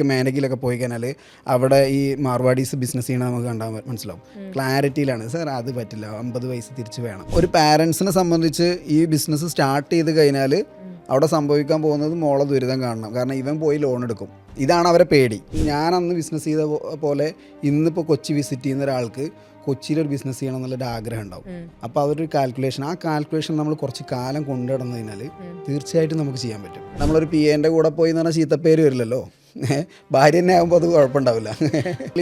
മേനകിലൊക്കെ പോയി കഴിഞ്ഞാൽ അവിടെ ഈ മാർവാഡീസ് ബിസിനസ് ചെയ്യണ നമുക്ക് കണ്ടാൽ മനസ്സിലാവും. ക്ലാരിറ്റിയിലാണ് സാർ അത് പറ്റില്ല, 50 പൈസ തിരിച്ച് വേണം. ഒരു പാരൻസിനെ സംബന്ധിച്ച് ഈ ബിസിനസ് സ്റ്റാർട്ട് ചെയ്ത് കഴിഞ്ഞാൽ അവിടെ സംഭവിക്കാൻ പോകുന്നത് മോളെ ദുരിതം കാണണം. കാരണം ഇവൻ പോയി ലോൺ എടുക്കും. ഇതാണ് അവരെ പേടി. ഞാൻ അന്ന് ബിസിനസ് ചെയ്ത പോലെ ഇന്നിപ്പോൾ കൊച്ചി വിസിറ്റ് ചെയ്യുന്ന ഒരാൾക്ക് കൊച്ചിയിലൊരു ബിസിനസ് ചെയ്യണം എന്നുള്ളൊരു ആഗ്രഹം ഉണ്ടാവും. അപ്പോൾ അതൊരു കാൽക്കുലേഷൻ, ആ കാൽക്കുലേഷൻ നമ്മൾ കുറച്ച് കാലം കൊണ്ടുനടന്നു കഴിഞ്ഞാൽ തീർച്ചയായിട്ടും നമുക്ക് ചെയ്യാൻ പറ്റും. നമ്മളൊരു PA കൂടെ പോയി എന്ന് പറഞ്ഞാൽ ചീത്തപ്പേര് വരില്ലല്ലോ. ഭാര്യ തന്നെ ആകുമ്പോൾ അത് കുഴപ്പമുണ്ടാവില്ല.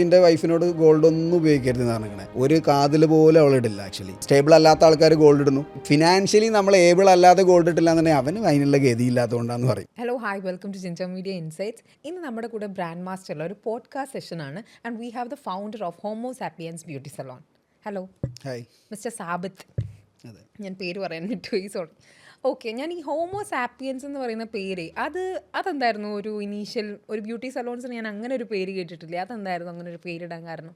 എൻ്റെ വൈഫിനോട് ഗോൾഡ് ഒന്നും ഉപയോഗിക്കരുത് എന്ന് പറഞ്ഞിങ്ങനെ ഒരു കാതിൽ പോലും അവൾ ഇടില്ല. ആക്ച്വലി സ്റ്റേബിൾ അല്ലാത്ത ആൾക്കാർ ഗോൾഡ് ഇടുന്നു. ഫിനാൻഷ്യലി നമ്മൾ ഏബിൾ അല്ലാതെ ഗോൾഡ് ഇട്ടില്ല എന്നുണ്ടെങ്കിൽ അവന് അതിനുള്ള ഗതിയില്ലാത്തതുകൊണ്ടാന്ന് പറയും. Hello, hi, welcome to ginger media insights. ഇന്ന് നമ്മുടെ കൂടെ ബ്രാൻഡ് മാസ്റ്ററുള്ള ഒരു പോഡ്കാസ്റ്റ് സെഷനാണ്. And we have the founder of homo sapiens beauty salon. Hello, hi mister Sabith. അതെ, ഞാൻ പേര് പറയാൻ വിട്ടുപോയി, സോറി. ഓക്കെ, ഞാൻ ഈ ഹോമോ സാപ്പിയൻസ് എന്ന് പറയുന്ന പേര് അതെന്തായിരുന്നു ഒരു ഇനീഷ്യൽ ഒരു ബ്യൂട്ടി സലോൺസിന് ഞാൻ അങ്ങനെ ഒരു പേര് കേട്ടിട്ടില്ല. അതെന്തായിരുന്നു അങ്ങനെ ഒരു പേരിടാൻ കാരണം?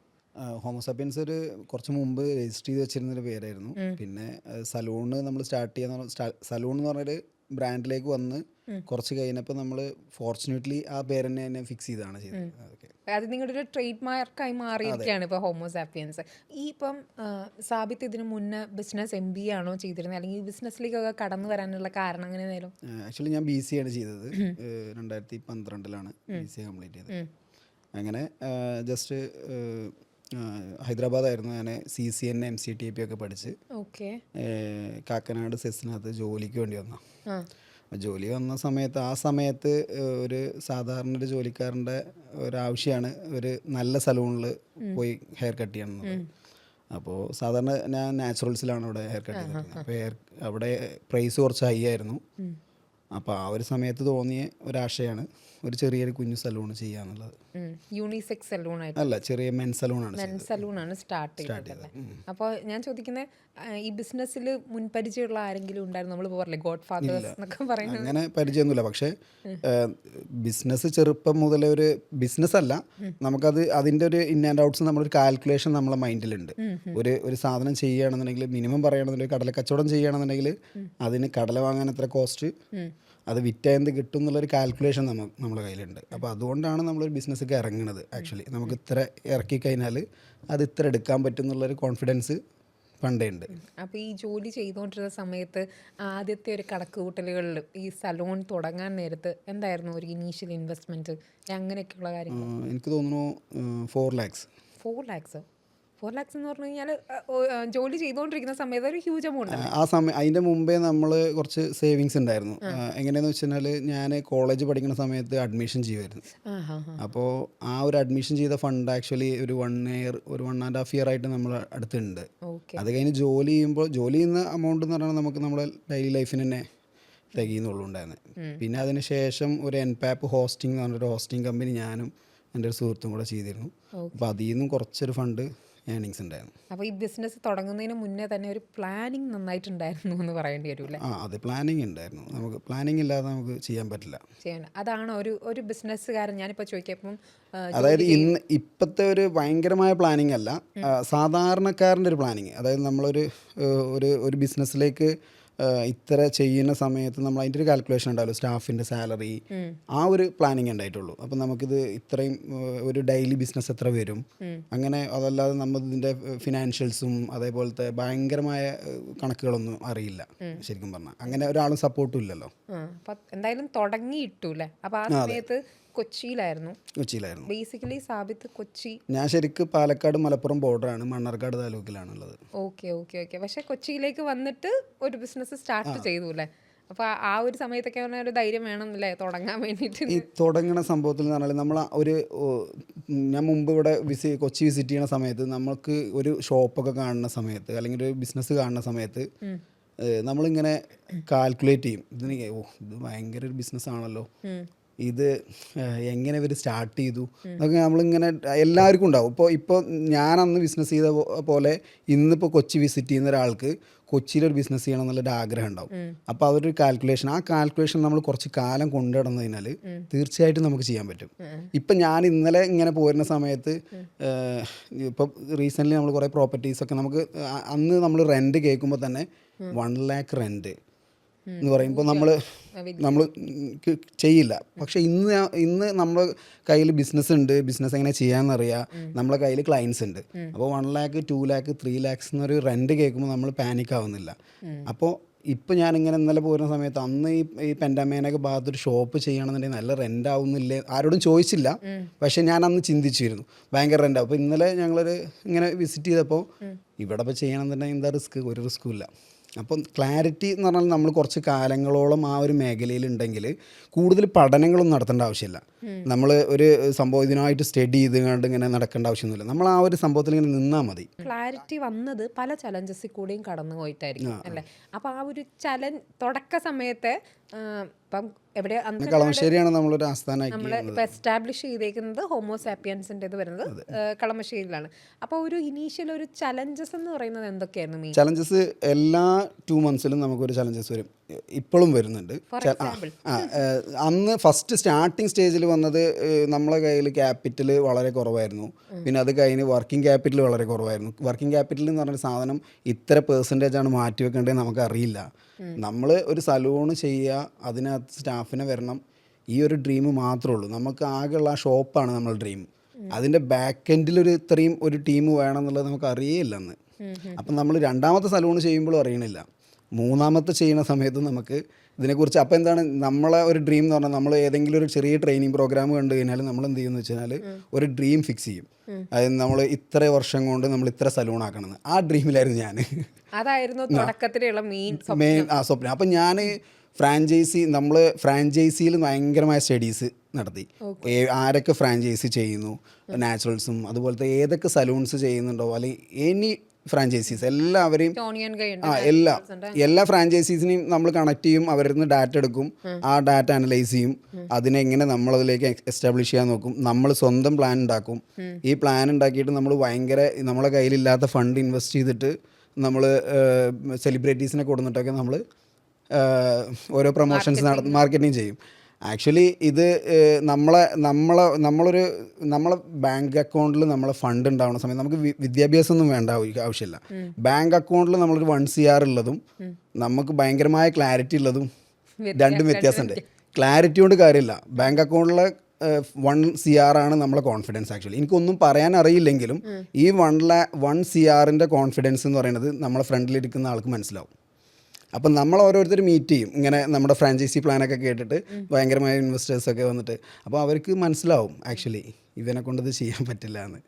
ഹോമോസാപ്പിയൻസ് ഒരു കുറച്ച് മുമ്പ് രജിസ്റ്റർ ചെയ്ത് വെച്ചിരുന്നൊരു പേരായിരുന്നു. പിന്നെ സലൂണ് നമ്മൾ സ്റ്റാർട്ട് ചെയ്യുന്ന സലൂൺ എന്ന് പറഞ്ഞൊരു ബ്രാൻഡിലേക്ക് വന്ന് കുറച്ച് കഴിഞ്ഞപ്പോൾ നമ്മൾ ഫോർച്ചുനേറ്റ്ലി ആ പേര് തന്നെ ഫിക്സ് ചെയ്താണ് ചെയ്തത്. അത് നിങ്ങളുടെ ഒരു ട്രേഡ് മാർക്കായി മാറിയിരിക്കുകയാണ് ഇപ്പോൾ ഹോമോ സാപ്പിയൻസ്. ഈ ഇപ്പം സാബിത്ത് ഇതിന് മുന്നേ ബിസിനസ് MBA ആണോ ചെയ്തിരുന്നത്, അല്ലെങ്കിൽ ബിസിനസ്സിലേക്കൊക്കെ കടന്നു വരാനുള്ള കാരണം അങ്ങനെ എന്തെങ്കിലും? ആക്ച്വലി ഞാൻ BCA ആണ് ചെയ്തത്. 2012 BCA കംപ്ലീറ്റ് ചെയ്തത്. അങ്ങനെ ജസ്റ്റ് ഹൈദരാബാദായിരുന്നു. ഞാൻ CCN MCTP ഒക്കെ പഠിച്ച് കാക്കനാട് സെസ്സിനകത്ത് ജോലിക്ക് വേണ്ടി വന്നു. ജോലി വന്ന സമയത്ത് ആ സമയത്ത് ഒരു സാധാരണ ഒരു ജോലിക്കാരൻ്റെ ഒരാവശ്യമാണ് ഒരു നല്ല സലൂണിൽ പോയി ഹെയർ കട്ട് ചെയ്യണം. അപ്പോൾ സാധാരണ ഞാൻ നാച്ചുറൽസിലാണ് അവിടെ ഹെയർ കട്ട് ചെയ്തിരുന്നത്. അപ്പോൾ അവിടെ പ്രൈസ് കുറച്ച് ഹൈ ആയിരുന്നു. അപ്പോൾ ആ ഒരു സമയത്ത് തോന്നിയ ഒരാശയാണ് ഒരു ചെറിയൊരു കുഞ്ഞു സലൂൺ ചെയ്യാന്നുള്ളത്. യൂണിസെക്സ് സലൂൺ അല്ല, ചെറിയ മെൻ സലൂണാണ് സ്റ്റാർട്ട് ചെയ്തത്. അപ്പോൾ ഞാൻ ചോദിക്കുന്നത്, ഈ ബിസിനസ്സിൽ മുൻപരിചയമുള്ള ആരെങ്കിലും ഉണ്ടായിരുന്നു? നമ്മൾ പോരല്ലേ ഗോഡ് ഫാദേഴ്സ് എന്നൊക്കെ പറയുന്നത്. അങ്ങനെ പരിചയമൊന്നുമില്ല. പക്ഷേ ബിസിനസ് ചെറുപ്പം മുതലേ ഒരു ബിസിനസ് അല്ല, നമുക്കത് അതിൻ്റെ ഒരു ഇൻ ആൻഡ് ഔട്ട്സ് നമ്മളൊരു കാൽക്കുലേഷൻ നമ്മളെ മൈൻഡിലുണ്ട്. ഒരു സാധനം ചെയ്യുകയാണെന്നുണ്ടെങ്കിൽ മിനിമം പറയുകയാണെന്നുണ്ടെങ്കിൽ കടല കച്ചവടം ചെയ്യുകയാണെന്നുണ്ടെങ്കിൽ അതിന് കടല വാങ്ങാൻ എത്ര കോസ്റ്റ്, അത് വിറ്റായത് കിട്ടും എന്നുള്ളൊരു കാൽക്കുലേഷൻ നമ്മുടെ കയ്യിലുണ്ട്. അപ്പോൾ അതുകൊണ്ടാണ് നമ്മളൊരു ബിസിനസ്സൊക്കെ ഇറങ്ങുന്നത്. ആക്ച്വലി നമുക്ക് ഇത്ര ഇറക്കി കഴിഞ്ഞാൽ അത് ഇത്ര എടുക്കാൻ പറ്റും എന്നുള്ളൊരു കോൺഫിഡൻസ് പണ്ടേ ഉണ്ട്. അപ്പോൾ ഈ ജോലി ചെയ്തുകൊണ്ടിരുന്ന സമയത്ത് ആദ്യത്തെ ഒരു കണക്ക് കൂട്ടലുകളിൽ ഈ സലൂൺ തുടങ്ങാൻ നേരത്ത് എന്തായിരുന്നു ഒരു ഇനീഷ്യൽ ഇൻവെസ്റ്റ്മെൻറ്റ്, അങ്ങനെയൊക്കെയുള്ള കാര്യങ്ങൾ? എനിക്ക് തോന്നുന്നു 4 lakhs. 4 lakhs എന്ന് പറഞ്ഞു കഴിഞ്ഞാൽ ജോലി ചെയ്തുകൊണ്ടിരിക്കുന്ന സമയത്ത് ഒരു ഹ്യൂജ് എമൗണ്ട്. ആ സമയം അതിൻ്റെ മുമ്പേ നമ്മൾ കുറച്ച് സേവിങ്സ് ഉണ്ടായിരുന്നു. എങ്ങനെയാണെന്ന് വെച്ച് കഴിഞ്ഞാൽ ഞാൻ കോളേജ് പഠിക്കുന്ന സമയത്ത് അഡ്മിഷൻ ചെയ്യുമായിരുന്നു. അപ്പോൾ ആ ഒരു അഡ്മിഷൻ ചെയ്ത ഫണ്ട് ആക്ച്വലി ഒരു 1.5 year ആയിട്ട് നമ്മൾ അടുത്തുണ്ട്. അത് കഴിഞ്ഞ് ജോലി ചെയ്യുന്ന എമൗണ്ട് എന്ന് പറഞ്ഞാൽ നമുക്ക് നമ്മുടെ ഡെയിലി ലൈഫിന് തന്നെ തികയുന്നുള്ളൂ ഉണ്ടായിരുന്നത്. പിന്നെ അതിന് ശേഷം ഒരു NPAP ഹോസ്റ്റിംഗ് എന്ന് പറഞ്ഞൊരു ഹോസ്റ്റിംഗ് കമ്പനി ഞാനും എൻ്റെ ഒരു സുഹൃത്തും കൂടെ ചെയ്തിരുന്നു. അപ്പോൾ അതിൽ നിന്നും കുറച്ചൊരു ഫണ്ട് ഏണിങ്സ് ഉണ്ടായിരുന്നു. അപ്പോൾ ഈ ബിസിനസ് തുടങ്ങുന്നതിന് മുന്നേ തന്നെ ഒരു പ്ലാനിങ് നന്നായിട്ടുണ്ടായിരുന്നു എന്ന് പറയേണ്ടി വരില്ലേ? അത് പ്ലാനിങ് ഉണ്ടായിരുന്നു. നമുക്ക് പ്ലാനിങ് ഇല്ലാതെ നമുക്ക് ചെയ്യാൻ പറ്റില്ല. അതാണോ ഒരു ബിസിനസ്സുകാരൻ? ഞാനിപ്പോൾ ചോദിക്കാം, അതായത് ഇപ്പോഴത്തെ ഒരു ഭയങ്കരമായ പ്ലാനിങ് അല്ല, സാധാരണക്കാരൻ്റെ ഒരു പ്ലാനിങ്. അതായത് നമ്മളൊരു ഒരു ബിസിനസ്സിലേക്ക് ഇത്ര ചെയ്യുന്ന സമയത്ത് നമ്മൾ അതിൻ്റെ ഒരു കാൽക്കുലേഷൻ ഉണ്ടാവുമല്ലോ, സ്റ്റാഫിൻ്റെ സാലറി, ആ ഒരു പ്ലാനിങ് ഉണ്ടായിട്ടുള്ളൂ. അപ്പം നമുക്കിത് ഇത്രയും ഒരു ഡെയിലി ബിസിനസ് എത്ര വരും, അങ്ങനെ. അതല്ലാതെ നമ്മൾ ഇതിൻ്റെ ഫിനാൻഷ്യൽസും അതേപോലത്തെ ഭയങ്കരമായ കണക്കുകളൊന്നും അറിയില്ല ശരിക്കും പറഞ്ഞാൽ. അങ്ങനെ ഒരാളും സപ്പോർട്ടും ഇല്ലല്ലോ. എന്തായാലും തുടങ്ങിയിട്ടൂല്ലേ? അപ്പോൾ ആ സമയത്ത് കൊച്ചിയിലായിരുന്നു ബേസിക്കലി സാബിത്ത്. കൊച്ചി, ഞാൻ ശരിക്കും പാലക്കാട് മലപ്പുറം ബോർഡറാണ്, മണ്ണാർക്കാട് താലൂക്കിലാണുള്ളത്. ഓക്കെ. പക്ഷെ കൊച്ചിയിലേക്ക് വന്നിട്ട് ഒരു ബിസിനസ് സ്റ്റാർട്ട് ചെയ്തു അല്ലേ? അപ്പോൾ ആ ഒരു സമയത്തൊക്കെ ഒരു ധൈര്യം വേണമെന്നല്ലേ തുടങ്ങാൻ വേണ്ടിയിട്ട്? ഈ തുടങ്ങുന്ന സംഭവത്തിൽ എന്ന് പറഞ്ഞാൽ നമ്മൾ ഞാൻ മുമ്പ് ഇവിടെ കൊച്ചി വിസിറ്റ് ചെയ്യുന്ന സമയത്ത് നമുക്ക് ഒരു ഷോപ്പൊക്കെ കാണുന്ന സമയത്ത് അല്ലെങ്കിൽ ഒരു ബിസിനസ് കാണുന്ന സമയത്ത് നമ്മളിങ്ങനെ കാൽക്കുലേറ്റ് ചെയ്യും. ഇത് ഭയങ്കര ഒരു ബിസിനസ് ആണല്ലോ, ഇത് എങ്ങനെ ഇവർ സ്റ്റാർട്ട് ചെയ്തു എന്നൊക്കെ നമ്മളിങ്ങനെ എല്ലാവർക്കും ഉണ്ടാവും. ഇപ്പോൾ ഞാൻ അന്ന് ബിസിനസ് ചെയ്ത പോലെ ഇന്നിപ്പോൾ കൊച്ചി വിസിറ്റ് ചെയ്യുന്ന ഒരാൾക്ക് കൊച്ചിയിലൊരു ബിസിനസ് ചെയ്യണം എന്നുള്ളൊരു ആഗ്രഹം ഉണ്ടാവും. അപ്പോൾ അതൊരു കാൽക്കുലേഷൻ, ആ കാൽക്കുലേഷൻ നമ്മൾ കുറച്ച് കാലം കൊണ്ടുനടന്നു കഴിഞ്ഞാൽ തീർച്ചയായിട്ടും നമുക്ക് ചെയ്യാൻ പറ്റും. ഇപ്പം ഞാൻ ഇന്നലെ ഇങ്ങനെ പോരുന്ന സമയത്ത് ഇപ്പം റീസെൻ്റ്ലി നമ്മൾ കുറേ പ്രോപ്പർട്ടീസൊക്കെ നമുക്ക് അന്ന് നമ്മൾ റെൻറ്റ് കേൾക്കുമ്പോൾ തന്നെ 1 lakh റെൻറ്റ്, എന്ന് പറയുമ്പോൾ നമ്മൾ ചെയ്യില്ല. പക്ഷേ ഇന്ന് നമ്മൾ കയ്യിൽ ബിസിനസ് ഉണ്ട്, ബിസിനസ് എങ്ങനെ ചെയ്യാമെന്നറിയാം, നമ്മളെ കയ്യിൽ ക്ലയൻസ് ഉണ്ട്. അപ്പോൾ 1 lakh 2 lakh 3 lakhs എന്നൊരു റെൻറ്റ് കേൾക്കുമ്പോൾ നമ്മൾ പാനിക് ആവുന്നില്ല. അപ്പോൾ ഇപ്പോൾ ഞാനിങ്ങനെ ഇന്നലെ പോരുന്ന സമയത്ത് അന്ന് ഈ പെൻഡാമേനൊക്കെ ഭാഗത്തൊരു ഷോപ്പ് ചെയ്യണമെന്നുണ്ടെങ്കിൽ നല്ല റെൻ്റ് ആവുന്നില്ലേ, ആരോടും ചോദിച്ചില്ല. പക്ഷേ ഞാൻ അന്ന് ചിന്തിച്ചിരുന്നു ഭയങ്കര റെൻ്റ് ആവും. അപ്പോൾ ഇന്നലെ ഞങ്ങളൊരു ഇങ്ങനെ വിസിറ്റ് ചെയ്തപ്പോൾ ഇവിടെ ഇപ്പോൾ ചെയ്യണമെന്നുണ്ടെങ്കിൽ എന്താ റിസ്ക്, ഒരു റിസ്ക്കും ഇല്ല. അപ്പം ക്ലാരിറ്റി എന്ന് പറഞ്ഞാൽ നമ്മൾ കുറച്ച് കാലങ്ങളോളം ആ ഒരു മേഖലയിലുണ്ടെങ്കിൽ കൂടുതൽ പഠനങ്ങളൊന്നും നടത്തേണ്ട ആവശ്യമില്ല. നമ്മൾ ഒരു സംഭവം ഇതിനായിട്ട് സ്റ്റഡി ചെയ്ത് കണ്ട് ഇങ്ങനെ നടക്കേണ്ട ആവശ്യമൊന്നുമില്ല. നമ്മൾ ആ ഒരു സംഭവത്തിൽ ഇങ്ങനെ നിന്നാൽ മതി. ക്ലാരിറ്റി വന്നത് പല ചലഞ്ചസിൽ കൂടിയും കടന്നു പോയിട്ടായിരിക്കും അല്ലേ. അപ്പോൾ ആ ഒരു ചലഞ്ച് തുടക്ക സമയത്ത് ഇപ്പം എവിടെ കളമശ്ശേരിയാണ് നമ്മളൊരു ആസ്ഥാനമാക്കി നമ്മൾ ഇപ്പം എസ്റ്റാബ്ലിഷ് ചെയ്തേക്കുന്നത് ഹോമോസാപ്പിയൻസിൻ്റെ ഇത് വരുന്നത് കളമശ്ശേരിയിലാണ്. അപ്പോൾ ഒരു ഇനീഷ്യൽ ഒരു ചലഞ്ചസ് എന്ന് പറയുന്നത് എന്തൊക്കെയായിരുന്നു മെയിൻ ചലഞ്ചസ്? എല്ലാ 2 monthsലും നമുക്കൊരു ചലഞ്ചസ് വരും, ഇപ്പോഴും വരുന്നുണ്ട്. അന്ന് ഫസ്റ്റ് സ്റ്റാർട്ടിങ് സ്റ്റേജിൽ വന്നത് നമ്മളെ കയ്യിൽ ക്യാപിറ്റൽ വളരെ കുറവായിരുന്നു. പിന്നെ അത് കഴിഞ്ഞ് വർക്കിംഗ് ക്യാപിറ്റൽ വളരെ കുറവായിരുന്നു. വർക്കിംഗ് ക്യാപിറ്റൽ എന്ന് പറഞ്ഞൊരു സാധനം ഇത്ര പെർസെൻറ്റേജാണ് മാറ്റി വെക്കേണ്ടത് നമുക്കറിയില്ല. നമ്മൾ ഒരു സലൂണ് ചെയ്യുക, അതിനകത്ത് സ്റ്റാഫിനെ വരണം, ഈ ഒരു ഡ്രീം മാത്രമേ ഉള്ളൂ. നമുക്ക് ആകെയുള്ള ആ ഷോപ്പാണ് നമ്മൾ ഡ്രീം. അതിൻ്റെ ബാക്ക് എൻഡിൽ ഇത്രയും ഒരു ടീം വേണം എന്നുള്ളത് നമുക്ക് അറിയില്ല അന്ന്. അപ്പം നമ്മൾ 2ാമത്തെ സലൂണ് ചെയ്യുമ്പോഴും അറിയണില്ല. 3ാമത്തെ ചെയ്യുന്ന സമയത്ത് നമുക്ക് ഇതിനെക്കുറിച്ച് അപ്പോൾ എന്താണ് നമ്മളെ ഒരു ഡ്രീം എന്ന് പറഞ്ഞാൽ, നമ്മൾ ഏതെങ്കിലും ഒരു ചെറിയ ട്രെയിനിങ് പ്രോഗ്രാം കണ്ടു കഴിഞ്ഞാൽ നമ്മൾ എന്ത് ചെയ്യുമെന്ന് വെച്ചാൽ ഒരു ഡ്രീം ഫിക്സ് ചെയ്യും. അതായത് നമ്മൾ ഇത്ര വർഷം കൊണ്ട് നമ്മൾ ഇത്ര സലൂൺ ആക്കണമെന്ന്. ആ ഡ്രീമിലായിരുന്നു ഞാൻ. അതായിരുന്നു തുടക്കത്തിലുള്ള മെയിൻ സ്വപ്നം. അപ്പം ഞാൻ നമ്മൾ ഫ്രാഞ്ചൈസിയിൽ ഭയങ്കരമായ സ്റ്റഡീസ് നടത്തി. ആരൊക്കെ ഫ്രാഞ്ചൈസി ചെയ്യുന്നു, നാച്ചുറൽസും അതുപോലത്തെ ഏതൊക്കെ സലൂൺസ് ചെയ്യുന്നുണ്ടോ, അല്ലെങ്കിൽ എനി ഫ്രാഞ്ചൈസീസ് എല്ലാവരെയും എല്ലാ ഫ്രാഞ്ചൈസീസിനെയും നമ്മൾ കണക്ട് ചെയ്യും, അവരിൽ നിന്ന് ഡാറ്റ എടുക്കും, ആ ഡാറ്റ അനലൈസ് ചെയ്യും, അതിനെങ്ങനെ നമ്മളതിലേക്ക് എസ്റ്റാബ്ലിഷ് ചെയ്യാൻ നോക്കും. നമ്മൾ സ്വന്തം പ്ലാൻ ഉണ്ടാക്കും. ഈ പ്ലാൻ ഉണ്ടാക്കിയിട്ട് നമ്മൾ നമ്മളെ കയ്യിലില്ലാത്ത ഫണ്ട് ഇൻവെസ്റ്റ് ചെയ്തിട്ട് നമ്മൾ സെലിബ്രിറ്റീസിനെ കൊടുത്തിട്ടൊക്കെ നമ്മൾ ഓരോ പ്രൊമോഷൻസ് മാർക്കറ്റിംഗ് ചെയ്യും. ആക്ച്വലി ഇത് നമ്മളെ ബാങ്ക് അക്കൗണ്ടിൽ നമ്മളെ ഫണ്ട് ഉണ്ടാവുന്ന സമയത്ത് നമുക്ക് വിദ്യാഭ്യാസം ഒന്നും വേണ്ട ആവശ്യമില്ല. ബാങ്ക് അക്കൗണ്ടിൽ നമ്മളൊരു 1 CR ഉള്ളതും നമുക്ക് ഭയങ്കരമായ ക്ലാരിറ്റി ഉള്ളതും രണ്ടും വ്യത്യാസമുണ്ട്. ക്ലാരിറ്റി കൊണ്ട് കാര്യമില്ല. ബാങ്ക് അക്കൗണ്ടിലെ 1 CR ആണ് നമ്മളെ കോൺഫിഡൻസ്. ആക്ച്വലി എനിക്കൊന്നും പറയാൻ അറിയില്ലെങ്കിലും ഈ 1 CRൻ്റെ കോൺഫിഡൻസ് എന്ന് പറയുന്നത് നമ്മളെ ഫ്രണ്ടിലിരിക്കുന്ന ആൾക്ക് മനസ്സിലാവും. അപ്പം നമ്മൾ ഓരോരുത്തർ മീറ്റ് ചെയ്യും, ഇങ്ങനെ നമ്മുടെ ഫ്രാഞ്ചൈസി പ്ലാനൊക്കെ കേട്ടിട്ട് ഭയങ്കരമായ ഇൻവെസ്റ്റേഴ്സൊക്കെ വന്നിട്ട്. അപ്പോൾ അവർക്ക് മനസ്സിലാവും ആക്ച്വലി ഇവനെ കൊണ്ടത് ചെയ്യാൻ പറ്റില്ല എന്ന്.